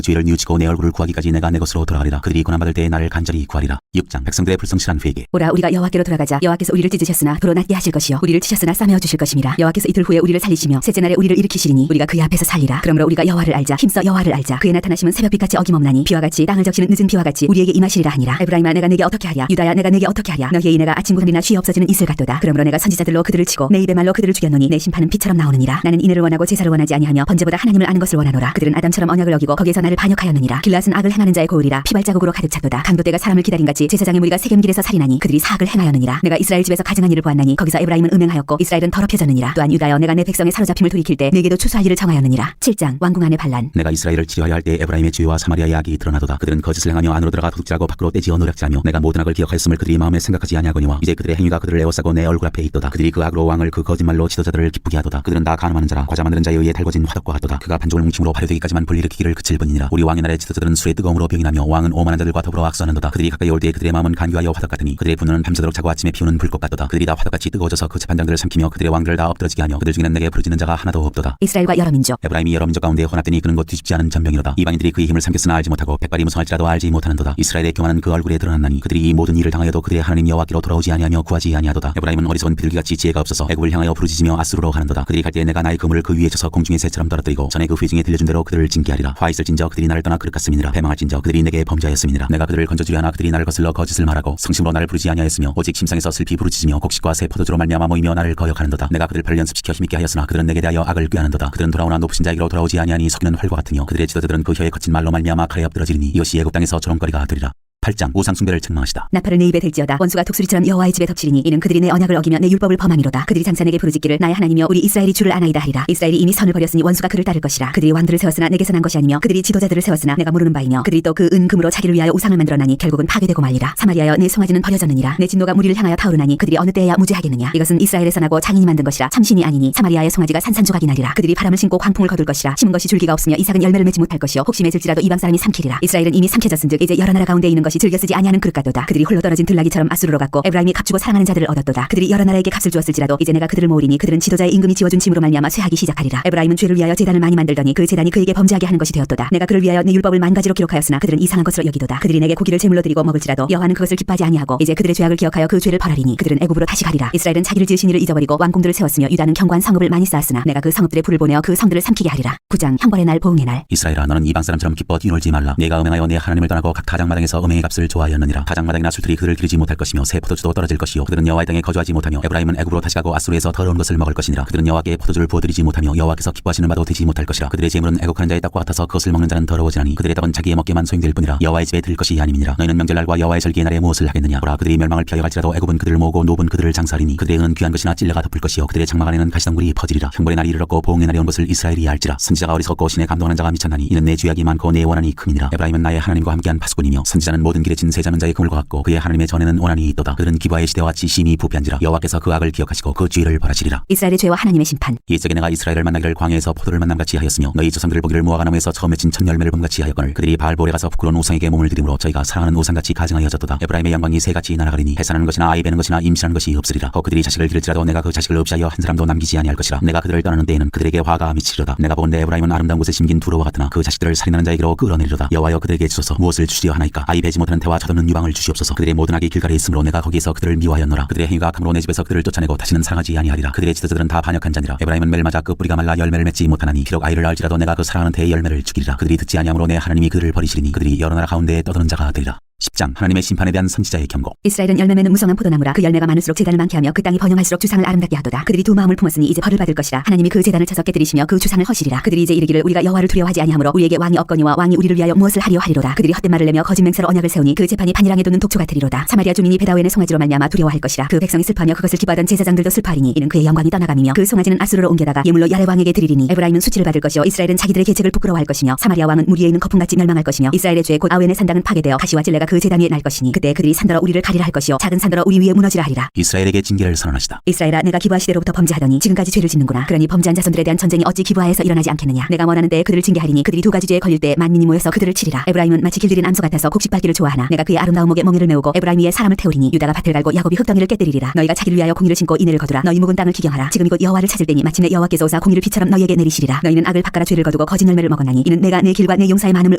죄를 뉘우치고 내 얼굴을 구하기까지 내가 내 것으로 돌아가리라. 그들이 고난받을 때에 나를 간절히 구하리라. 6장 백성들의 불성실한 회개. 오라 우리가 여호와께로 돌아가자. 여호와께서 우리를 찢으셨으나 도로 낫게 하실 것이요 우리를 치셨으나 싸매어 주실 것임이라. 여호와께서 이틀 후에 우리를 살리시며 셋째 날에 우리를 일으키시리니 우리가 그의 앞에서 살리라. 그러므로 우리가 여호와를 알자. 힘써 여호와를 알자. 그의 나타나심은 새벽빛같이 어김없나니 비와 같이 땅을 적시는 늦은 비와 같이 우리에게 임하시리라 하니라. 에브라임아 내가 내게 어떻게 하랴. 유다야 내가 내게 어떻게 하랴. 너희의 이내가 아침 구름이나 쉬 없어지는 이슬 같도다. 그러므로 내가 선지자들로 그들을 치고 내 입의 말로 그들을 죽였노니 내 심판은 피처럼 나오느니라. 나는 이내를 원하고 제사를 원하지 아니하며 번제보다 하나님을 아는 것을 원하노라. 그들은 아담처럼 언약을 어기고 거기에서 나를 반역하였느니라. 길앗은 악을 행하는 자의 고을이라. 피발자국으로 가득 찼도다. 강도떼가 사람을 기다린같이 제사장의 무리가 세겜길에서 살인하니 그들이 사악을 행하였느니라. 내가 이스라엘 집에서 가증한 일을 보았나니 거기서 에브라임은 음행하였고 이스라엘은 더럽혀졌느니라. 또한 유다여 내가 내 백성의 사로잡힘을 돌이킬 때 내게도 추수할 일을 정하였느니라. 7장 왕궁 안의 반란. 내가 이스라엘을 치료하여 할 때 에브라임의 죄와 사마리아의 악이 드러나도다. 그들은 거짓을 행하며 안으로 들어가 도둑질하고 밖으로 떼지어 노략질하며 내가 모든 악을 기억하였음을 그들이 마음에 생각하지 아니하거니와 이제 그들의 행위가 그들을 에워싸고 내 얼굴 앞에 있도다. 그들이 그 악으로 왕을 그 거짓말로 지도자들을 기쁘게 하도다. 그들은 다 간음하는 자라 과자 만드는 자에 의해 달궈진 화덕과 같도다. 그가 반죽을 뭉침으로 발효되기까지만 불일으키기를 그칠 뿐이니라. 우리 왕의 날에 지도자들은 술의 뜨거움으로 병이 나며 왕은 오만한 자들과 더불어 악수하는도다. 그들은 그들이 가까이 올 때에 그들의 마음은 간교하여 화덕 같으니 그들의 분노는 밤새도록 자고 아침에 피우는 불꽃 같도다. 그들이 다 화덕같이 뜨거워져서 그 재판장들을 삼키며 그들의 왕들을 다 엎드러지게 하며 그들 중에는 내게 부르짖는 자가 하나도 없도다. 이스라엘과 여러 민족. 에브라임이 여러 민족 가운데 혼합되니 그는 곧 뒤집지 않은 전병이로다. 이방인들이 그의 힘을 삼켰으나 알지 못하고 백발이 무성할지라도 알지 못하는도다. 이스라엘의 교만은 그 얼굴에 드러났나니 그들이 이 모든 일을 당하여도 그들의 하나님 여호와께로 돌아오지 아니하며 구하지 아니하도다. 에브라임은 어리석은 비둘기같이 지혜가 없어서 애굽을 향하여 부르짖으며 아수르로 가는도다. 그들이 갈 때에 내가 나의 그물을 그 위에 쳐서 공중의 새처럼 떨어뜨리고 전에 그 회중에 들려준 대로 그들을 징계하리라. 화 있을진저 그들이 나를 떠나 그릇 같음이니라. 패망할진저 그들이 내게 범죄하였음이니라. 내가 그들을 건져주려 하나 그들이 나를 거슬러 거짓을 말하고 성심으로 나를 부르지 아니하였으며 오직 침상에서 슬피 부르짖으며 곡식과 새 포도주로 말미암아 모이며 나를 거역하는도다. 내가 그들 팔을 연습시켜 힘있게 하였으나 그들은 내게 대하여 악을 꾀하는도다. 그들은 돌아오나 높으신 자에게로 돌아오지 아니하니 석유는 활과 같으며 그들의 지도자들은 그 혀에 거친 말로 말미암아 칼에 엎드러지리니 이것이 애굽 땅에서 조롱거리가 되리라. 8장 우상 숭배를 책망하시다. 나팔을 내 입에 들지어다. 원수가 독수리처럼 여호와의 집에 덮치리니 이는 그들이 내 언약을 어기며 내 율법을 범함이로다. 그들이 장차 내게 부르짖기를 나의 하나님이여 우리 이스라엘이 주를 아나이다 하리라. 이스라엘이 이미 선을 버렸으니 원수가 그를 따를 것이라. 그들이 왕들을 세웠으나 내게서 난 것이 아니며 그들이 지도자들을 세웠으나 내가 모르는 바이며 그들이 또 그 은금으로 자기를 위하여 우상을 만들어나니 결국은 파괴되고 말리라. 사마리아여 내 송아지는 버려졌느니라. 내 진노가 무리를 향하여 타오르나니 그들이 어느 때에야 무죄하겠느냐. 이것은 이스라엘에서 나고 장인이 만든 것이라 참신이 아니니 사마리아의 송아지가 산산조각이 나리라. 그들이 바람을 신고 광풍을 거둘 것이라. 심은 것이 줄기가 없으며 이삭은 열매를 맺지 못할 것이요 혹시 맺을지라도 이방 사람이 삼키리라. 이스라엘은 이미 삼켜졌은즉 이제 여러 나라 가운데 있는 것이 즐겨 쓰지 아니하는 그릇 같도다. 그들이 홀로 떨어진 들나귀처럼 아수르로 갔고 에브라임이 값주고 사랑하는 자들을 얻었도다. 그들이 여러 나라에게 값을 주었을지라도 이제 내가 그들을 모으리니 그들은 지도자의 임금이 지어준 짐으로 말미암아 쇠하기 시작하리라. 에브라임은 죄를 위하여 제단을 많이 만들더니 그 제단이 그에게 범죄하게 하는 것이 되었도다. 내가 그를 위하여 내 율법을 만 가지로 기록하였으나 그들은 이상한 것으로 여기도다. 그들이 내게 고기를 제물로 드리고 먹을지라도 여호와는 그것을 기뻐하지 아니하고 이제 그들의 죄악을 기억하여 그 죄를 벌하리니 그들은 애굽으로 다시 가리라. 이스라엘은 자기를 지으신 이를 잊어버리고 왕궁들을 세웠으며 유다는 견고한 성읍을 많이 쌓았으나 내가 그 성읍들의 불을 보내어 그 성들을 삼키게 하리라. 9장 형벌의 날 보응의 날. 이스라엘아 너는 이방 사람처럼 기뻐 뛰놀지 말라. 내가 음행하여 내 하나님을 떠나고 각 타작마당에서 음행의 값을 좋아하였느니라. 타작마당이나 술틀이 그들을 기르지 못할 것이며 새 포도주도 떨어질 것이요 그들은 여호와의 땅에 거주하지 못하며 에브라임은 애굽으로 다시 가고 아수르에서 더러운 것을 먹을 것이니라. 그들은 여호와께 포도주를 부어드리지 못하며 여호와께서 기뻐하시는 바도 되지 못할 것이라. 그들의 재물은 애국하는 자의 떡과 같아서 그것을 먹는 자는 더러워지나니 그들의 떡은 자기의 먹기만 소용될 뿐이라 여호와의 집에 들 것이 아님이니라. 너희는 명절날과 여호와의 절기의 날에 무엇을 하겠느냐. 보라 그들이 멸망을 피하여 갈지라도 애굽은 그들을 모으고 노브는 그들을 장사하리니 그들의 은은 귀한 것이나 찔레가 덮을 것이요 그들의 장막 안에는 가시덩굴이 퍼지리라. 형벌의 날이 이르렀고 보응의 날이 온 것을 이스라엘이 알지라. 선지자가 어리석고 신에 감동하는 자가 미쳤나니 이는 내 죄악이 많고 내 원한이 큼이니라. 에브라임은 나의 하나님과 함께한 파수꾼이며 선지자는 모든 길에 진 세자는 자의 그물과 같고 그의 하나님의 전에는 원한이 있도다. 그들은 기브아의 시대와 같이 심히 부패한지라. 여호와께서 그 악을 기억하시고 그 죄를 벌하시리라. 이스라엘의 죄와 하나님의 심판. 옛적에 내가 이스라엘을 만나기를 광야에서 포도를 만남같이 하였으며 너희 조상들을 보기를 무화과 나무에서 처음 맺힌 첫 열매를 봄같이 하였거늘 그들이 바알볼에 가서 부끄러운 우상에게 몸을 들이므로 저희가 사랑하는 우상같이 가증하여졌도다. 에브라임의 영광이 새같이 날아가리니 해산하는 것이나 아이 베는 것이나 임신하는 것이 없으리라. 그들이 자식을 기를지라도 내가 그 자식을 없이하여 한 사람도 남기지 아니할 것이라. 내가 그들을 떠나는 때에는 그들에게 화가 미치리로다. 내가 보건대 에브라임은 아름다운 곳에 심긴 두로와 같으나 그 자식들을 살인하는 자에게로 끌어내리로다. 여호와여 그들에게 주소서. 무엇을 주시려 하나이까. 아이 베지 못하는 태와 젖없는 유방을 주시옵소서. 그들의 모든 악이 길가에 있으므로 내가 거기에서 그들을 미워하였노라. 그들의 행위가 악함으로 내 집에서 그들을 쫓아내고 다시는 사랑하지 아니하리라. 그들의 지도자들은 다 반역한 자니라. 에브라임은 매를 맞아 그 뿌리가 말라 열매를 맺지 못하나니 비록 아이를 낳을지라도 내가 그 사랑하는 태의 열매를 죽이리라. 그들이 듣지 아니하므로 내 하나님이 그들을 버리시리니 그들이 여러 나라 가운데에 떠드는 자가 되리라. 10장 하나님의 심판에 대한 선지자의 경고. 이스라엘은 열매 맺는 무성한 포도나무라. 그 열매가 많을수록 제단을 많게 하며 그 땅이 번영할수록 주상을 아름답게 하도다. 그들이 두 마음을 품었으니 이제 벌을 받을 것이라. 하나님이 그 제단을 쳐서 깨뜨리시며 그 주상을 허시리라. 그들이 이제 이르기를 우리가 여호와를 두려워하지 아니하므로 우리에게 왕이 없거니와 왕이 우리를 위하여 무엇을 하리요 하리로다. 그들이 헛된 말을 내며 거짓 맹세로 언약을 세우니 그 재판이 판이랑에 돋는 독초 같으리로다. 사마리아 주민이 베다웬의 송아지로 말미암아 두려워할 것이라. 그 백성이 슬퍼하며 그것을 기뻐하던 제사장들도 슬퍼하리니 이는 그의 영광이 떠나감이며 그 송아지는 아수르로 옮겨다가 예물로 야레 왕에게 드리리니 에브라임은 수치를 받을 것이요 이스라엘은 자기들의 계책을 부끄러워할 것이며 사마리아 왕은 물 위에 있는 거품같이 멸망할 것이며 이스라엘의 죄 곧 아웬의 산당은 파괴되어 가시와 찔레가 그 제단 위에 날 것이니 그때 그들이 산더러 우리를 가리라 할 것이요 작은 산더러 우리 위에 무너지라 하리라. 이스라엘에게 징계를 선언하시다. 이스라엘아 내가 기브아 시대로부터 범죄하더니 지금까지 죄를 짓는구나. 그러니 범죄한 자손들에 대한 전쟁이 어찌 기브아에서 일어나지 않겠느냐. 내가 원하는 때에 그들을 징계하리니 그들이 두 가지 죄에 걸릴 때 만민이 모여서 그들을 치리라. 에브라임은 마치 길들인 암소 같아서 곡식 밟기를 좋아하나 내가 그의 아름다운 목에 멍에를 메우고 에브라임 위에 사람을 태우리니 유다가 밭을 갈고 야곱이 흙덩이를 깨뜨리리라. 너희가 자기를 위하여 공의를 신고 인애를 거두라. 너희 묵은 땅을 기경하라. 지금 이곳 여호와를 찾을 때니 마침내 여호와께서 오사 공의를 비처럼 너희에게 내리시리라. 너희는 악을 바꿔라 죄를 거두고 거짓 열매를 먹었나니 이는 내가 내 길과 내 용사의 많음을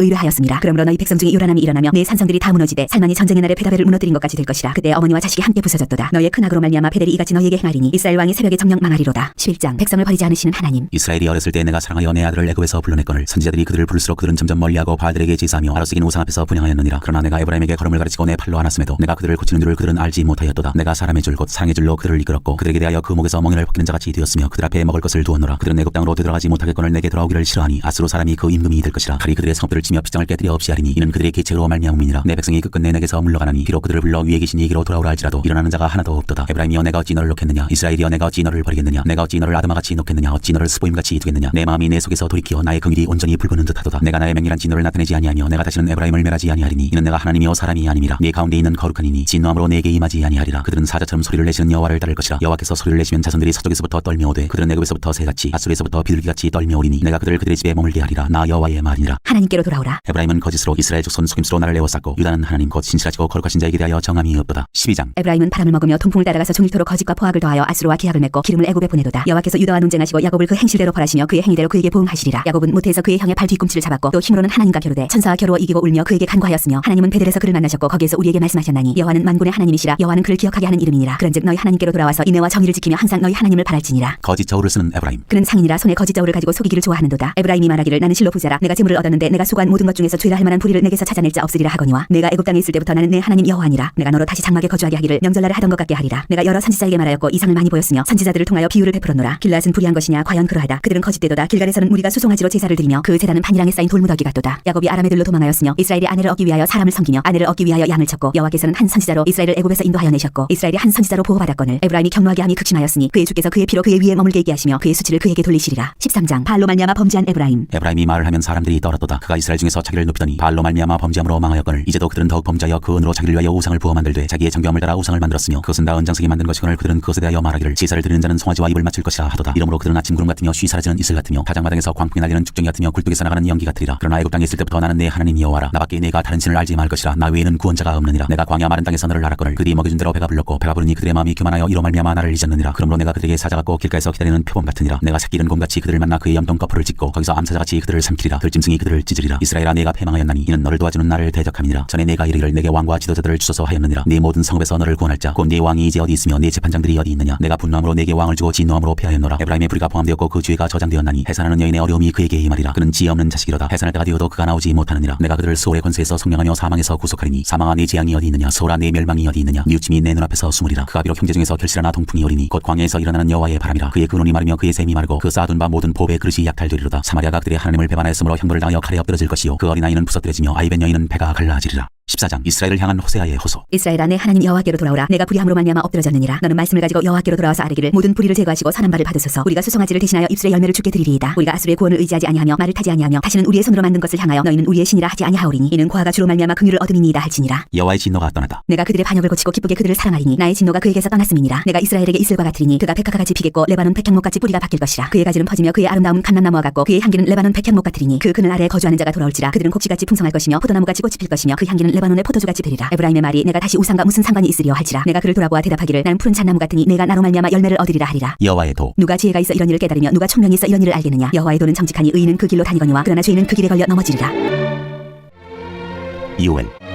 의뢰하였습니다. 그러므로 너희 백성 중에 요란함이 일어나며 내 산성들이 다 무너지되 살만이 전쟁의 날에 베다벨을 무너뜨린 것 같이 될 것이라. 그때 어머니와 자식이 함께 부서졌도다. 너희의 큰 악으로 말미암아 베델이 이같이 너희에게 행하리니 이스라엘 왕이 새벽에 정령 망하리로다. 11장 백성을 버리지 않으시는 하나님. 이스라엘이 어렸을 때 내가 사랑하여 내 아들을 애굽에서 불러냈거늘 선지자들이 그들을 부를수록 그들은 점점 멀리하고 바알들에게 제사하며 아로새긴 우상 앞에서 분향하였느니라. 그러나 내가 에브라임에게 걸음을 가르치고 내 팔로 안았음에도 내가 그들을 고치는 줄을 그들은 알지 못하였도다. 내가 사람의 줄 곧 사랑의 줄로 그들을 이끌었고 그들에게 대하여 그 목에서 멍에를 벗기는 자같이 되었으며 그들 앞에 먹을 것을 두었노라. 그들은 애굽 땅으로 되돌아가지 못하겠거늘 내게 돌아오기를 싫어하니 아수르 사람이 그 임금이 될 것이라. 칼이 그들의 성읍들을 치며 빗장을 깨뜨려 없이 하리니 이는 그들의 계책으로 말미암음이니라. 내 백성이 끝끝내 내게서 물러가나니 비록 그들을 불러 위에 계신 이에게로 돌아오라 할지라도 일어나는 자가 하나도 없도다. 에브라임이여 내가 어찌 너를 놓겠느냐. 이스라엘이여 내가 어찌 너를 버리겠느냐. 내가 어찌 너를 아드마같이 놓겠느냐. 어찌 너를 스보임같이 두겠느냐. 내 마음이 내 속에서 돌이키어 나의 긍휼이 온전히 불붙는 듯하도다. 내가 나의 맹렬한 진노를 나타내지 아니하며 내가 다시는 에브라임을 멸하지 아니하리니 이는 내가 하나님이요 사람이 아님이라. 네 가운데 있는 거룩한 이니 진노함으로 내게 임하지 아니하리라. 그들은 사자처럼 소리를 내시는 여호와를 따를 것이라. 여호와께서 소리를 내시면 자손들이 서쪽에서부터 떨며오되 그들은 애굽에서부터 새같이 아수르에서부터 비둘기같이 떨며오리니 내가 그들의 집에 머물게 하리라. 나 여호와의 말이니라. 하나님께로 돌아오라. 에브라임은 거짓으로 이스라엘 족손 속임수로 나를 내어쌌고 유다는 전능하신 하나님 곧 신실하시고 거룩하신 자에게 대하여 정함이 없도다. 12장. 에브라임은 바람을 먹으며 통풍을 따라가서 종일토록 거짓과 포악을 더하여 아수르와 기약을 맺고 기름을 애굽에 보내도다. 여호와께서 유다와 논쟁하시고 야곱을 그 행실대로 벌하시며 그의 행위대로 그에게 보응하시리라. 야곱은 모태에서 그의 형의 발 뒤꿈치를 잡았고 또 힘으로는 하나님과 겨루되 천사와 겨루어 이기고 울며 그에게 간구하였으며 하나님은 베델에서 그를 만나셨고 거기에서 우리에게 말씀하셨나니 여호와는 만군의 하나님이시라. 여호와는 그를 기억하게 하는 이름이니라. 그런즉 너희 하나님께로 돌아와서 인애와 정의를 지키며 항상 너희 하나님을 바랄지니라. 거짓 저울을 쓰는 에브라임. 그는 상인이라 손에 거짓 저울을 가지고 속이기를 좋아하는도다. 에브라임이 말하기를 나는 실로 부자라. 내가 재물을 얻었는데 내가 수고한 모든 것 중에서 죄라 할 만한 불의를 내게서 찾아낼 자 없으리라 하거니와 내가 애굽 땅에 있을 때부터 나는 내 하나님 여호와니라. 내가 너로 다시 장막에 거주하게 하기를 명절날에 하던 것 같게 하리라. 내가 여러 선지자에게 말하였고 이상을 많이 보였으며 선지자들을 통하여 비유를 베풀었노라. 길앗은 불의한 것이냐 과연 그러하다. 그들은 거짓되도다. 길갈에서는 무리가 수송아지로 제사를 드리며 그 제단은 반이랑에 쌓인 돌무더기 같도다. 야곱이 아람에 들로 도망하였으며 이스라엘이 아내를 얻기 위하여 사람을 섬기며 아내를 얻기 위하여 양을 쳤고 여호와께서는 한 선지자로 이스라엘을 애굽에서 인도하여 내셨고 이스라엘이 한 선지자로 보호받았거늘 에브라임이 경노하게 함이 극심하였으니 그의 주께서 그의 피로 그의 위에 머물게 있게 하시며 그의 수치를 그에게 돌리시리라. 13장. 바알로 말미암아 범죄한 에브라임. 에브라임이 말을 하면 사람들이 떨었도다. 그가 이스라엘 중에서 자기를 높이더니 바알로 말미암아 범죄함으로 망하였거늘 이제도 그들은 더욱 범죄하여 그 은으로 자기를 위하여 우상을 부어 만들되 자기의 정교함을 따라 우상을 만들었으며 그것은 다 은장색이 만든 것이거늘 그들은 그것에 대하여 말하기를 제사를 드리는 자는 송아지와 입을 맞출 것이라 하도다. 이러므로 그들은 아침 구름 같으며 쉬 사라지는 이슬 같으며 다장마당에서 광풍이 날리는 죽정이 같으며 굴뚝에서 나가는 연기 같으리라. 그러나 애굽 땅에 있을 때부터 나는 내 하나님 여호와라. 나밖에 내가 다른 신을 알지 말 것이라. 나 외에는 구원자가 없느니라. 내가 광야 마른 땅에서 너를 알았거늘 그들이 먹여준 대로 배가 불렀고 배가 부르니 그들의 마음이 교만하여 이로 말미암아 나를 잊었느니라. 그러므로 내가 그들에게 사자같고 길가에서 기다리는 표범 같으니라. 내가 새끼 이른 곰같이 그들을 만나 그의 염통 거풀을 찢고 거기서 암사자같이 그들을 삼키리라. 들짐승이 그들을 찢으리라. 이스라엘아 내가 패망하였나니 이는 너를 도와주는 나를 대적함이니라. 전에 내가 이르기를 내게 왕과 지도자들을 주소서 하였느니라. 네 모든 성읍에서 너를 구원할 자 곧 네 왕이 이제 어디 있으며 네 재판장들이 어디 있느냐. 내가 분노함으로 내게 왕을 주고 진노함으로 패하였노라. 에브라임의 불의가 포함되었고 그 죄가 저장되었나니 해산하는 여인의 어려움이 그에게 임하리라. 그는 지혜 없는 자식이로다. 해산할 때가 되어도 그가 나오지 못하느니라. 내가 그들을 소울의 권세에서 성령하며 사망에서 구속하리니 사망아 내 재앙이 어디 있느냐. 소울아 내 멸망이 어디 있느냐. 뉘우침이 내 눈앞에서 숨으리라. 그가 비록 형제 중에서 결실하나 동풍이 오리니 곧 광야에서 일어나는 여호와의 바람이라. 그의 근원이 마르며 그의 샘이 마르고 그 쌓아둔 바 모든 보배 그릇이 약탈되리로다. 사마리아가 그들의 하나님을 배반하였으므로 형벌을 당하여 칼에 엎드러질 것이요 그 어린아이는 부서뜨려지며 아이벤 여인은 배가 갈라지리라. 14장. 이스라엘을 향한 호세아의 호소. 이스라엘아 내 하나님 여호와께로 돌아오라. 내가 불의함으로 말미암아 엎드러졌느니라. 너는 말씀을 가지고 여호와께로 돌아와서 아뢰기를 모든 불의를 제거하시고 선한 바를 받으소서. 우리가 수송아지를 대신하여 입술의 열매를 주께 드리리이다. 우리가 아수르의 구원을 의지하지 아니하며 말을 타지 아니하며 다시는 우리의 손으로 만든 것을 향하여 너희는 우리의 신이라 하지 아니하오리니 이는 고아가 주로 말미암아 긍휼을 얻음이니이다 할지니라. 여호와의 진노가 떠나다. 내가 그들의 반역을 고치고 기쁘게 그들을 사랑하리니 나의 진노가 그에게서 떠났음이니라. 내가 이스라엘에게 이슬과 같으리니 그가 백합과 같이 피겠고 레바논 백향목같이 뿌리가 바뀔 것이라. 그의 가지는 퍼지며 그의 아름다움은 감람나무와 같고 그의 향기는 레바논 백향목 같으리니 그 그늘 아래에 거주하는 자가 돌아올지라. 그들은 곡식같이 풍성할 것이며 포도나무같이 꽃이 필 것이며 그 향기는 레바논의 포도주같이 되리라. 에브라임의 말이 내가 다시 우상과 무슨 상관이 있으리요 할지라. 내가 그를 돌아보아 대답하기를 나는 푸른 잣나무 같으니 내가 나로 말미암아 열매를 얻으리라 하리라. 여호와의 도. 누가 지혜가 있어 이런 일을 깨달으며 누가 총명이 있어 이런 일을 알겠느냐. 여호와의 도는 정직하니 의인은 그 길로 다니거니와 그러나 죄인은 그 길에 걸려 넘어지리라. 이오엘.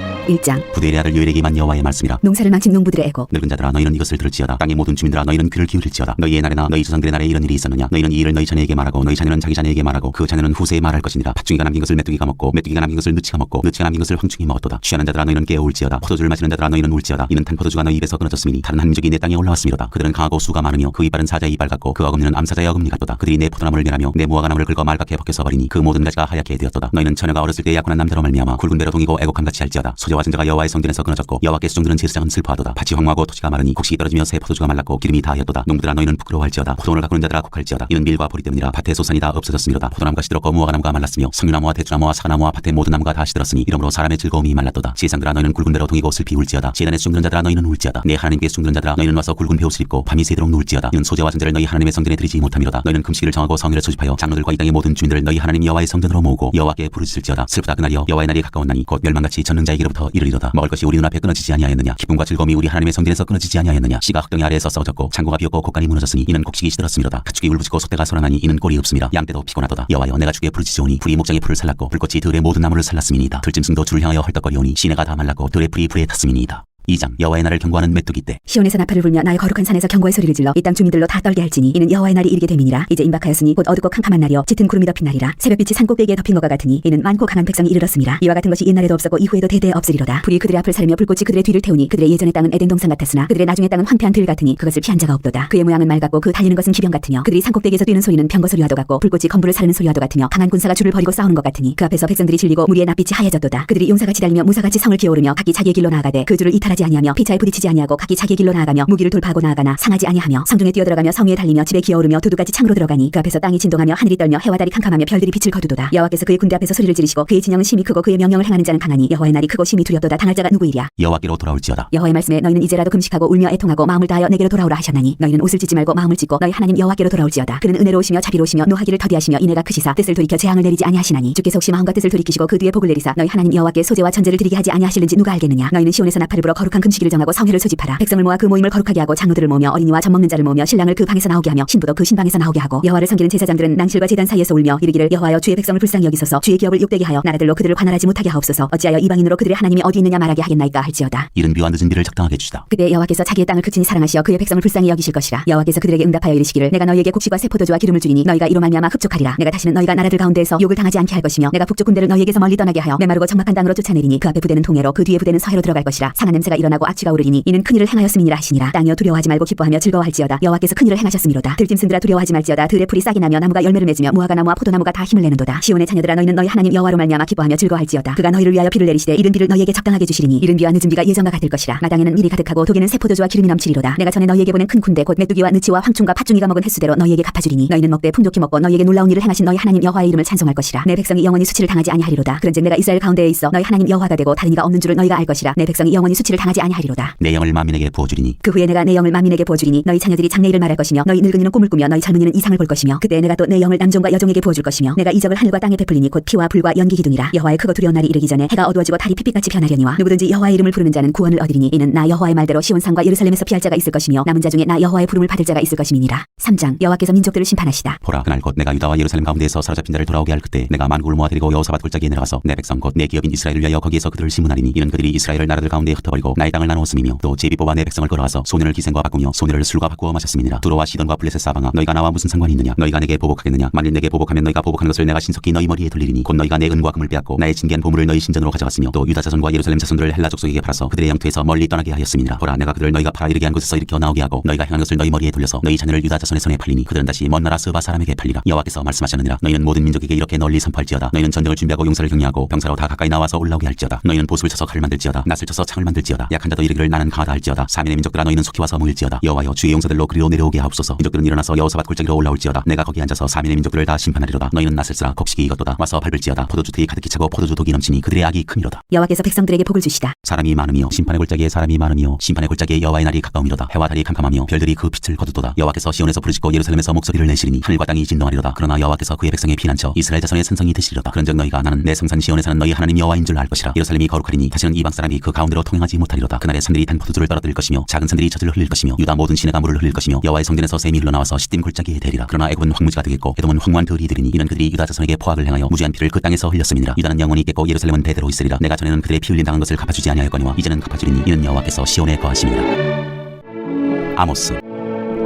1장. 부대의 아들 요엘에게만 여호와의 말씀이라. 농사를 망친 농부들의 애곡. 늙은 자들아 너희는 이것을 들을지어다. 땅의 모든 주민들아 너희는 귀를 기울일지어다. 너희의 날에나 너희 조상들의 날에 이런 일이 있었느냐. 너희는 이 일을 너희 자녀에게 말하고 너희 자녀는 자기 자녀에게 말하고 그 자녀는 후세에 말할 것이니라. 팥중이가 남긴 것을 메뚜기가 먹고 메뚜기가 남긴 것을 느치가 먹고 느치가 남긴 것을 황충이 먹었도다. 취하는 자들아 너희는 깨어울지어다. 포도주를 마시는 자들아 너희는 울지어다. 이는 탄 포도주가 너희 입에서 끊어졌으니 다른 한 민족이 내 땅에 올라왔음이로다. 그들은 강하고 수가 많으며 그 이빨은 사자의 이빨 같고 그 어금니는 암사자의 어금니 같도다. 그들이 내 포도나무를 멸하며 내 무화과나무를 긁어 말갛게 벗겨서 버리니 그 모든 가지가 하얗게 되었도다. 너희는 처녀가 어렸을 때 약혼한 남자로 말미암아 굵은 배로 동이고 애곡함같이 할지어다. 소재와 증자가 여호와의 성전에서 끊어졌고 여호와께 수종드는 제사장은 슬퍼하도다. 밭이 황무하고 토지가 마르니 곡식이 떨어지며 새 포도주가 말랐고 기름이 다하였도다. 농부들아 너희는 부끄러워할지어다. 포도원을 가꾸는 자들아 곡할지어다. 이는 밀과 보리 때문이라. 밭의 소산이 다 없어졌음이로다. 포도나무가 시들었고 무화과나무가 말랐으며 석류나무와 대추나무와 사과나무와 밭의 모든 나무가 다 시들었으니 이러므로 사람의 즐거움이 말랐도다. 제사장들아 너희는 굵은 배로 동이고 슬피 울지어다. 제단에 수종드는 자들아 너희는 울지어다. 내 하나님께 수종드는 자들아 너희는 와서 굵은 배옷을 입고 밤이 새도록 누울지어다. 이는 소재와 전제를 너희 하나님의 성전에 드리지 못함이로다. 너희는 금식일을 정하고 성일을 소집하여 장로들과 이 땅의 모든 주민들을 너희 하나님 여호와의 성전으로 모으고 여호와께 부르짖을지어다. 슬프다 그날이여 여호와의 날이 가까웠나니 곧 멸망같이 전능자에게로부터 이르리로다. 먹을 것이 우리 눈앞에 끊어지지 아니하였느냐. 기쁨과 즐거움이 우리 하나님의 성전에서 끊어지지 아니하였느냐. 씨가 흙덩이 아래에서 썩어졌고 창고가 비었고 곡간이 무너졌으니 이는 곡식이 시들었음이로다. 가축이 울부짖고 소떼가 소란하니 이는 꼴이 없음이라. 양떼도 피곤하도다. 여호와여 내가 주께 부르짖으오니 불이 목장의 풀을 살랐고 불꽃이 들의 모든 나무를 살랐음이니이다. 들짐승도 주를 향하여 헐떡거리오니 시내가 다 말랐고 들의 풀이 불에 탔음이니이다. 2장. 여호와의 날을 경고하는 메뚜기 때. 시온에서 나팔을 불며 나의 거룩한 산에서 경고의 소리를 질러 이 땅 주민들로 다 떨게 할지니 이는 여호와의 날이 이르게 됨이니라. 이제 임박하였으니 곧 어둡고 캄캄한 날이요 짙은 구름이 덮인 날이라. 새벽빛이 산꼭대기에 덮인 것과 같으니 이는 많고 강한 백성이 이르렀음이라. 이와 같은 것이 옛날에도 없었고 이후에도 대대에 없으리로다. 불이 그들의 앞을 사르며 불꽃이 그들의 뒤를 태우니 그들의 예전의 땅은 에덴 동산 같았으나 그들의 나중의 땅은 황폐한 들 같으니 그것을 피한 자가 없도다. 그의 모양은 말 같고 그 달리는 것은 기병 같으며 그들이 산꼭대기에서 뛰는 소리는 병거 소리와도 같고 불꽃이 건부를 사르는 소리와도 같으며 강한 군사가 줄을 버리고 싸우는 것 같으니 그 앞에서 백성들이 질리고 무리의 낯빛이 하얘졌도다. 그들이 용사같이 달리며 무사같이 성을 기어오르며 각기 자기의 길로 나아가되 그 줄을 이탈하지 구하지 아니하며 피차에 부딪히지 아니하고 각기 자기의 길로 나아가며 무기를 돌파하고 나아가나 상하지 아니하며 성중에 뛰어들어가며 성 위에 달리며 집에 기어오르며 두두같이 창으로 들어가니 그 앞에서 땅이 진동하며 하늘이 떨며 해와 달이 캄캄하며 별들이 빛을 거두도다. 여호와께서 그의 군대 앞에서 소리를 지르시고 그의 진영은 심히 크고 그의 명령을 행하는 자는 강하니 여호와의 날이 크고 심히 두렵도다. 당할 자가 누구이랴. 여호와께로 돌아올지어다. 여호와의 말씀에 너희는 이제라도 금식하고 울며 애통하고 마음을 다하여 내게로 돌아오라 하셨나니 너희는 옷을 찢지 말고 마음을 찢고 너희 하나님 여호와께로 돌아올지어다. 그는 은혜로우시며 자비로우시며 노하기를 더디하시며 인애가 크시사 뜻을 돌이켜 재앙을 내리지 아니하시나니 주께서 혹시 마음과 뜻을 돌이키시고 그 뒤에 복을 내리사 너희 하나님 여호와께 소제와 전제를 드리게 하지 아니하실는지 누가 알겠느냐. 너희는 시온에서 나팔을 불어 거룩한 금식일을 정하고 성회를 소집하라. 백성을 모아 그 모임을 거룩하게 하고 장로들을 모으며 어린이와 젖 먹는 자를 모으며 신랑을 그 방에서 나오게 하며 신부도 그 신방에서 나오게 하고 여호와를 섬기는 제사장들은 낭실과 제단 사이에서 울며 이르기를 여호와여 주의 백성을 불쌍히 여기소서 주의 기업을 욕되게 하여 나라들로 그들을 관할하지 못하게 하옵소서. 어찌하여 이방인으로 그들의 하나님이 어디 있느냐 말하게 하겠나이까 할지어다. 이른 비와 늦은 비를 적당하게 주시다. 그때 여호와께서 자기의 땅을 극진히 사랑하시어 그의 백성을 불쌍히 여기실 것이라. 여호와께서 그들에게 응답하여 이르시기를 내가 너희에게 곡식과 새 포도주와 기름을 주리니 너희가 이로 말미암아 흡족하리라. 내가 다시는 너희가 나라들 가운데에서 욕을 당하지 않게 할 것이며 내가 북쪽 군대를 너희에게서 멀리 떠나게 하여 메마르고 적막한 땅으로 쫓아내리니 그 앞에 부대는 동해로 그 뒤에 부대는 서해로 들어갈 것이라. 상한 냄새가 일어나고 악취가 오르리니 이는 큰일을 행하였음이니라 하시니라. 땅이여 두려워하지 말고 기뻐하며 즐거워할지어다. 여호와께서 큰일을 행하셨음이로다. 들짐승들아 두려워하지 말지어다. 들의 풀이 싹이 나며 나무가 열매를 맺으며 무화과 나무와 포도나무가 다 힘을 내는도다. 시온의 자녀들아 너희는 너희 하나님 여호와로 말미암아 기뻐하며 즐거워할지어다. 그가 너희를 위하여 비를 내리시되 이른 비를 너희에게 적당하게 주시리니 이른 비와 늦은 비가 예전과 같을 것이라. 마당에는 밀이 가득하고 독에는 새 포도주와 기름이 넘치리로다. 내가 전에 너희에게 보낸 큰 군대 곧 메뚜기와 느치와 황충과 팥중이가 먹은 횟수대로 너희에게 갚아주리니 너희는 먹되 풍족히 먹고 너희에게 놀라운 일을 행하신 너희 하나님 여호와의 이름을 찬송할 것이라. 내 백성이 영원히 수치를 당하지 아니하리로다. 그런즉 내가 이스라엘 가운데에 있어 너희 하나님 여호와가 되고 다른 이가 없는 줄을 너희가 알 것이라. 내 백성이 영원히 수치를 당하지 아니하리로다. 내 영을 만민에게 부어주리니 그 후에 내가 내 영을 만민에게 부어주리니 너희 자녀들이 장래일을 말할 것이며 너희 늙은이는 꿈을 꾸며 너희 젊은이는 이상을 볼 것이며 그때 내가 또 내 영을 남종과 여종에게 부어줄 것이며 내가 이적을 하늘과 땅에 베풀리니 곧 피와 불과 연기 기둥이라. 여호와의 크고 두려운 날이 이르기 전에 해가 어두워지고 달이 핏빛같이 변하려니와 누구든지 여호와의 이름을 부르는 자는 구원을 얻으리니 이는 나 여호와의 말대로 시온산과 예루살렘에서 피할 자가 있을 것이며 남은 자 중에 나 여호와의 부름을 받을 자가 있을 것임이니라. 3장 여호와께서 민족들을 심판하시다. 보라 그날 곧 내가 유다와 예루살렘 가운데에서 사로잡힌 자를 돌아오게 할 그때 내가 만국을 모아들이고 여호사밧 골짜기에 내려가서 내 백성 곧 내 기업인 이스라엘을 위하여 거기에서 그들을 심문하리니 이는 그들이 이스라엘을 나라들 가운데 흩어버리고 나의 땅을 나누었음이며 또 제비 뽑아 내 백성을 끌어와서 소년을 기생과 바꾸며 소녀를 술과 바꾸어 마셨음이니라. 두로와 시돈과 블레셋 사방아 너희가 나와 무슨 상관이 있느냐. 너희가 내게 보복하겠느냐. 만일 내게 보복하면 너희가 보복하는 것을 내가 신속히 너희 머리에 돌리리니 곧 너희가 내 은과 금을 빼앗고 나의 진귀한 보물을 너희 신전으로 가져갔으며 또 유다 자손과 예루살렘 자손들을 헬라 족속에게 팔아서 그들의 영토에서 멀리 떠나게 하였음이니라. 보라 내가 그들을 너희가 팔아 이르게 한 곳에서 일으켜 나오게 하고 너희가 행한 것을 너희 머리에 돌려서 너희 자녀를 유다 자손의 손에 팔리니 그들은 다시 먼 나라 스바 사람에게 팔리라. 여호와께서 말씀하셨느니라. 너희는 모든 민족에게 이렇게 널리 선포할지어다. 너희는 전쟁을 준비하고 용사를 격려하고 병사로 다 가까이 나와서 올라오게 할지어다. 너희는 보습을 쳐서 칼을 만들지어다. 낫을 쳐서 창을 만들지어다. 약한 자도 이르기를 나는 강하다 할지어다. 사면의 민족들아 너희는 속히 와서 모일지어다. 여호와여 주의 용사들로 그리로 내려오게 하옵소서. 민족들은 일어나서 여호사밧 골짜기로 올라올지어다. 내가 거기 앉아서 사면의 민족들을 다 심판하리로다. 너희는 낫을 쓰라. 곡식이 익었도다. 와서 밟을지어다. 포도주 뒤 가득히 차고 포도주 독이 넘치니 그들의 악이 크미로다. 여호와께서 백성들에게 복을 주시다. 사람이 많으며 심판의 골짜기에 사람이 많으며 심판의 골짜기에 여호와의 날이 가까움이로다. 해와 달이 캄캄하며 별들이 그 빛을 거두도다. 여호와께서 시온에서 부르짖고 예루살렘에서 목소리를 내시리니 하늘과 땅이 진동하리로다. 그러나 여호와께서 그의 백성의 피난처 이스라엘 자손의 산성이 되시리로다. 그런즉 너희가 나는 내 성산 시온에서는 너희 하나님 여호와인 줄 알 것이라. 예루살렘이 거룩하리니 다시는 이방 사람이 그 가운데로 통행하지 못하리로다. 그날에 산들이 단 포도주를 떨어뜨릴 것이며 작은 산들이 젖을 흘릴 것이며 유다 모든 시내가 물을 흘릴 것이며 여호와의 성전에서 샘이 흘러나와서 시딤 골짜기에 대리라. 그러나 애굽은 황무지가 되겠고 에돔은 황무한 들이 되리니 이는 그들이 유다 자손에게 포악을 행하여 무지한 피를 그 땅에서 흘렸음이니라. 유다는 영원히 있겠고 예루살렘은 대대로 있으리라. 내가 전에는 그들의 피 흘림 당한 것을 갚아주지 아니하였거니와 이제는 갚아주리니 이는 여호와께서 시온에 거하심이니라. 아모스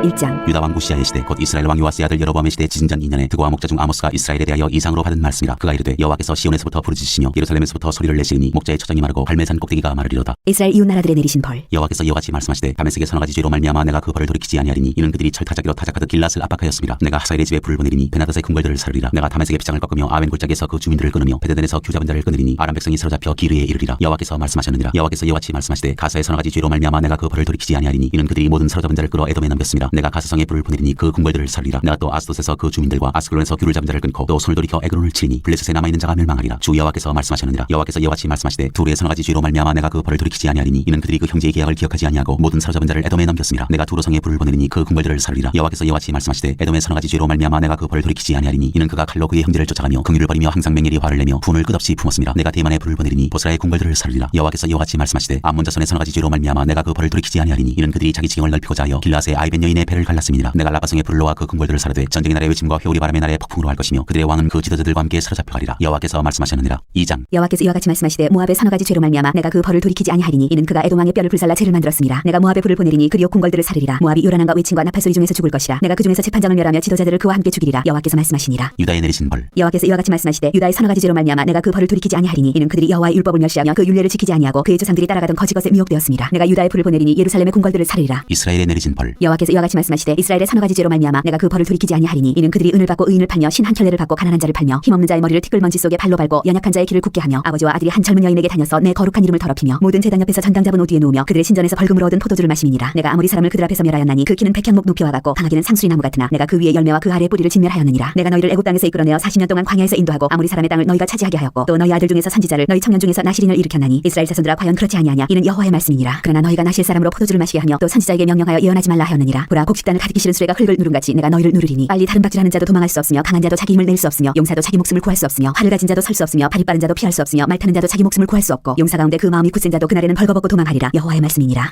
1장 유다 왕 우시아의 시대 곧 이스라엘 왕 요아스의 아들 여로보암의 시대 지진전 2년에 드고와 목자 중 아모스가 이스라엘에 대하여 이상으로 받은 말씀이라. 그가 이르되 여호와께서 시온에서부터 부르짖으시며 예루살렘에서부터 소리를 내시니 목자의 처정이 마르고 갈멜산 꼭대기가 마르리로다. 이스라엘 이웃 나라들에 내리신 벌. 여호와께서 이와 같이 말씀하시되 다메섹의 서너 가지 죄로 말미암아 내가 그 벌을 돌이키지 아니하리니 이는 그들이 철타자기로 타작하듯 길랏을 압박하였습니다. 내가 하사엘의 집에 불을 보내리니 베나닷의 궁궐들을 사르리라. 내가 다메섹의 빗장을 꺾으며 아웬 골짜기에서 그 주민들을 끊으며 베데덴에서 규잡은 자를 끊으리니 아람 백성이 사로잡혀 기르에 이르리라. 여호와께서 말씀하셨느니라. 여호와께서 이와 같이 말씀하시되 가사의 서너 가지 죄로 말미암아 내가 그 벌을 돌이키지 아니하리니 이는 그들이 모든 사로잡은 자를 끌어 에돔에 넘겼습니다. 내가 가사성에 불을 보내리니 그 궁궐들을 사르리라. 내가 또 아스돗에서 그 주민들과 아스클론에서 귤을 잡은 자를 끊고 또 손을 돌이켜 에그론을 치리니 블레셋에 남아있는 자가 멸망하리라. 주 여호와께서 말씀하셨느니라. 여호와께서 이와 같이 말씀하시되 두루의 서너 가지 죄로 말미암아 내가 그 벌을 돌이키지 아니하리니 이는 그들이 그 형제의 계약을 기억하지 아니하고 모든 사로잡은 자를 에돔에 넘겼습니다. 내가 두루 성에 불을 보내리니 그 궁궐들을 사르리라. 여호와께서 이와 같이 말씀하시되 에돔의 서너 가지 죄로 말미암아 내가 그 벌을 돌이키지 아니하리니 이는 그가 칼로 그의 형제를 쫓아가며 긍휼을 버리며 항상 맹렬히 화를 내며 분을 끝없이 품었습니다. 내가 대만에 불을 보내리니 보스라의 궁궐들을 사르리라. 여호와께서 이와 같이 말씀하시되 암몬 자손의 서너 가지 죄로 말미암아 내가 그 벌을 돌이키지 아니하리니 이는 그들이 자기 지경을 넓히고자 하여 길라스의 아이벤 여인의 배를 갈랐음이니라. 내가 라바성의 불을 놓아 그 궁궐들을 사르되 전쟁의 날의 외침과 회오리 바람의 날의 폭풍으로 할 것이며 그들의 왕은 그 지도자들과 함께 사로잡혀 가리라. 여호와께서 말씀하셨느니라. 2장 여호와께서 이와 같이 말씀하시되 모압의 서너 가지 죄로 말미암아 내가 그 벌을 돌이키지 아니하리니 이는 그가 에돔 왕의 뼈를 불살라 죄를 만들었습니다. 내가 모압에 불을 보내리니 그리오 궁궐들을 사르리라. 모압이 요란함과 외침과 나팔 소리 중에서 죽을 것이라. 내가 그 중에서 재판장을 멸하며 지도자들을 그와 함께 죽이리라. 여호와께서 말씀하시니라. 유다에 내리신 벌. 여호와께서 이와 같이 말씀하시되 유다의 서너 가지 죄로 말미암아 내가 그 벌을 돌이키지 아니하리니 이는 그들이 여호와의 율법을 멸시하며 그 율례를 지키지 아니하고 그의 조상들이 따라가던 거짓 것에 미혹되었습니다. 내가 유다에 불을 보내리니 예루살렘의 궁궐들을 사르리라. 이스라엘에 내리신 벌. 여호와께서 이와 같이 다시 말씀하시되 이스라엘의 서너 가지 죄로 말미암아 내가 그 벌을 돌이키지 아니하리니 이는 그들이 은을 받고 의인을 팔며 신 한 켤레를 받고 가난한 자를 팔며 힘없는 자의 머리를 티끌먼지 속에 발로 밟고 연약한 자의 길을 굳게 하며 아버지와 아들이 한 젊은 여인에게 다녀서 내 거룩한 이름을 더럽히며 모든 제단 옆에서 전당 잡은 옷 위에 누우며 그들의 신전에서 벌금으로 얻은 포도주를 마심이니라. 내가 아무리 사람을 그들 앞에서 멸하였나니 그 키는 백향목 높이와 같고 방아기는 상수리 나무 같으나 내가 그 위에 열매와 그 아래 뿌리를 진멸하였느니라. 내가 너희를 애굽 땅에서 이끌어내어 40년 동안 광야에서 인도하고 아무리 사람의 땅을 너희가 차지하게 하였고 또 너희 아들 중에서 선지자를 너희 청년 중에서 나실인을 일으켰나니 이스라엘 자손들아 과연 그렇지 아니하냐. 이는 여호와의 말씀이니라. 그러나 너희가 나실 사람으로 포도주를 마시게 하며 또 선지자에게 명령하여 예언하지 말라 하였느니라. 보라 곡식단을 가득히 실은 수레가 흙을 누름같이 내가 너희를 누르리니 빨리 다른 박질하는 자도 도망할 수 없으며 강한 자도 자기 힘을 낼 수 없으며 용사도 자기 목숨을 구할 수 없으며 활을 가진 자도 설 수 없으며 발이 빠른 자도 피할 수 없으며 말 타는 자도 자기 목숨을 구할 수 없고 용사 가운데 그 마음이 굳센 자도 그날에는 벌거벗고 도망하리라. 여호와의 말씀이니라.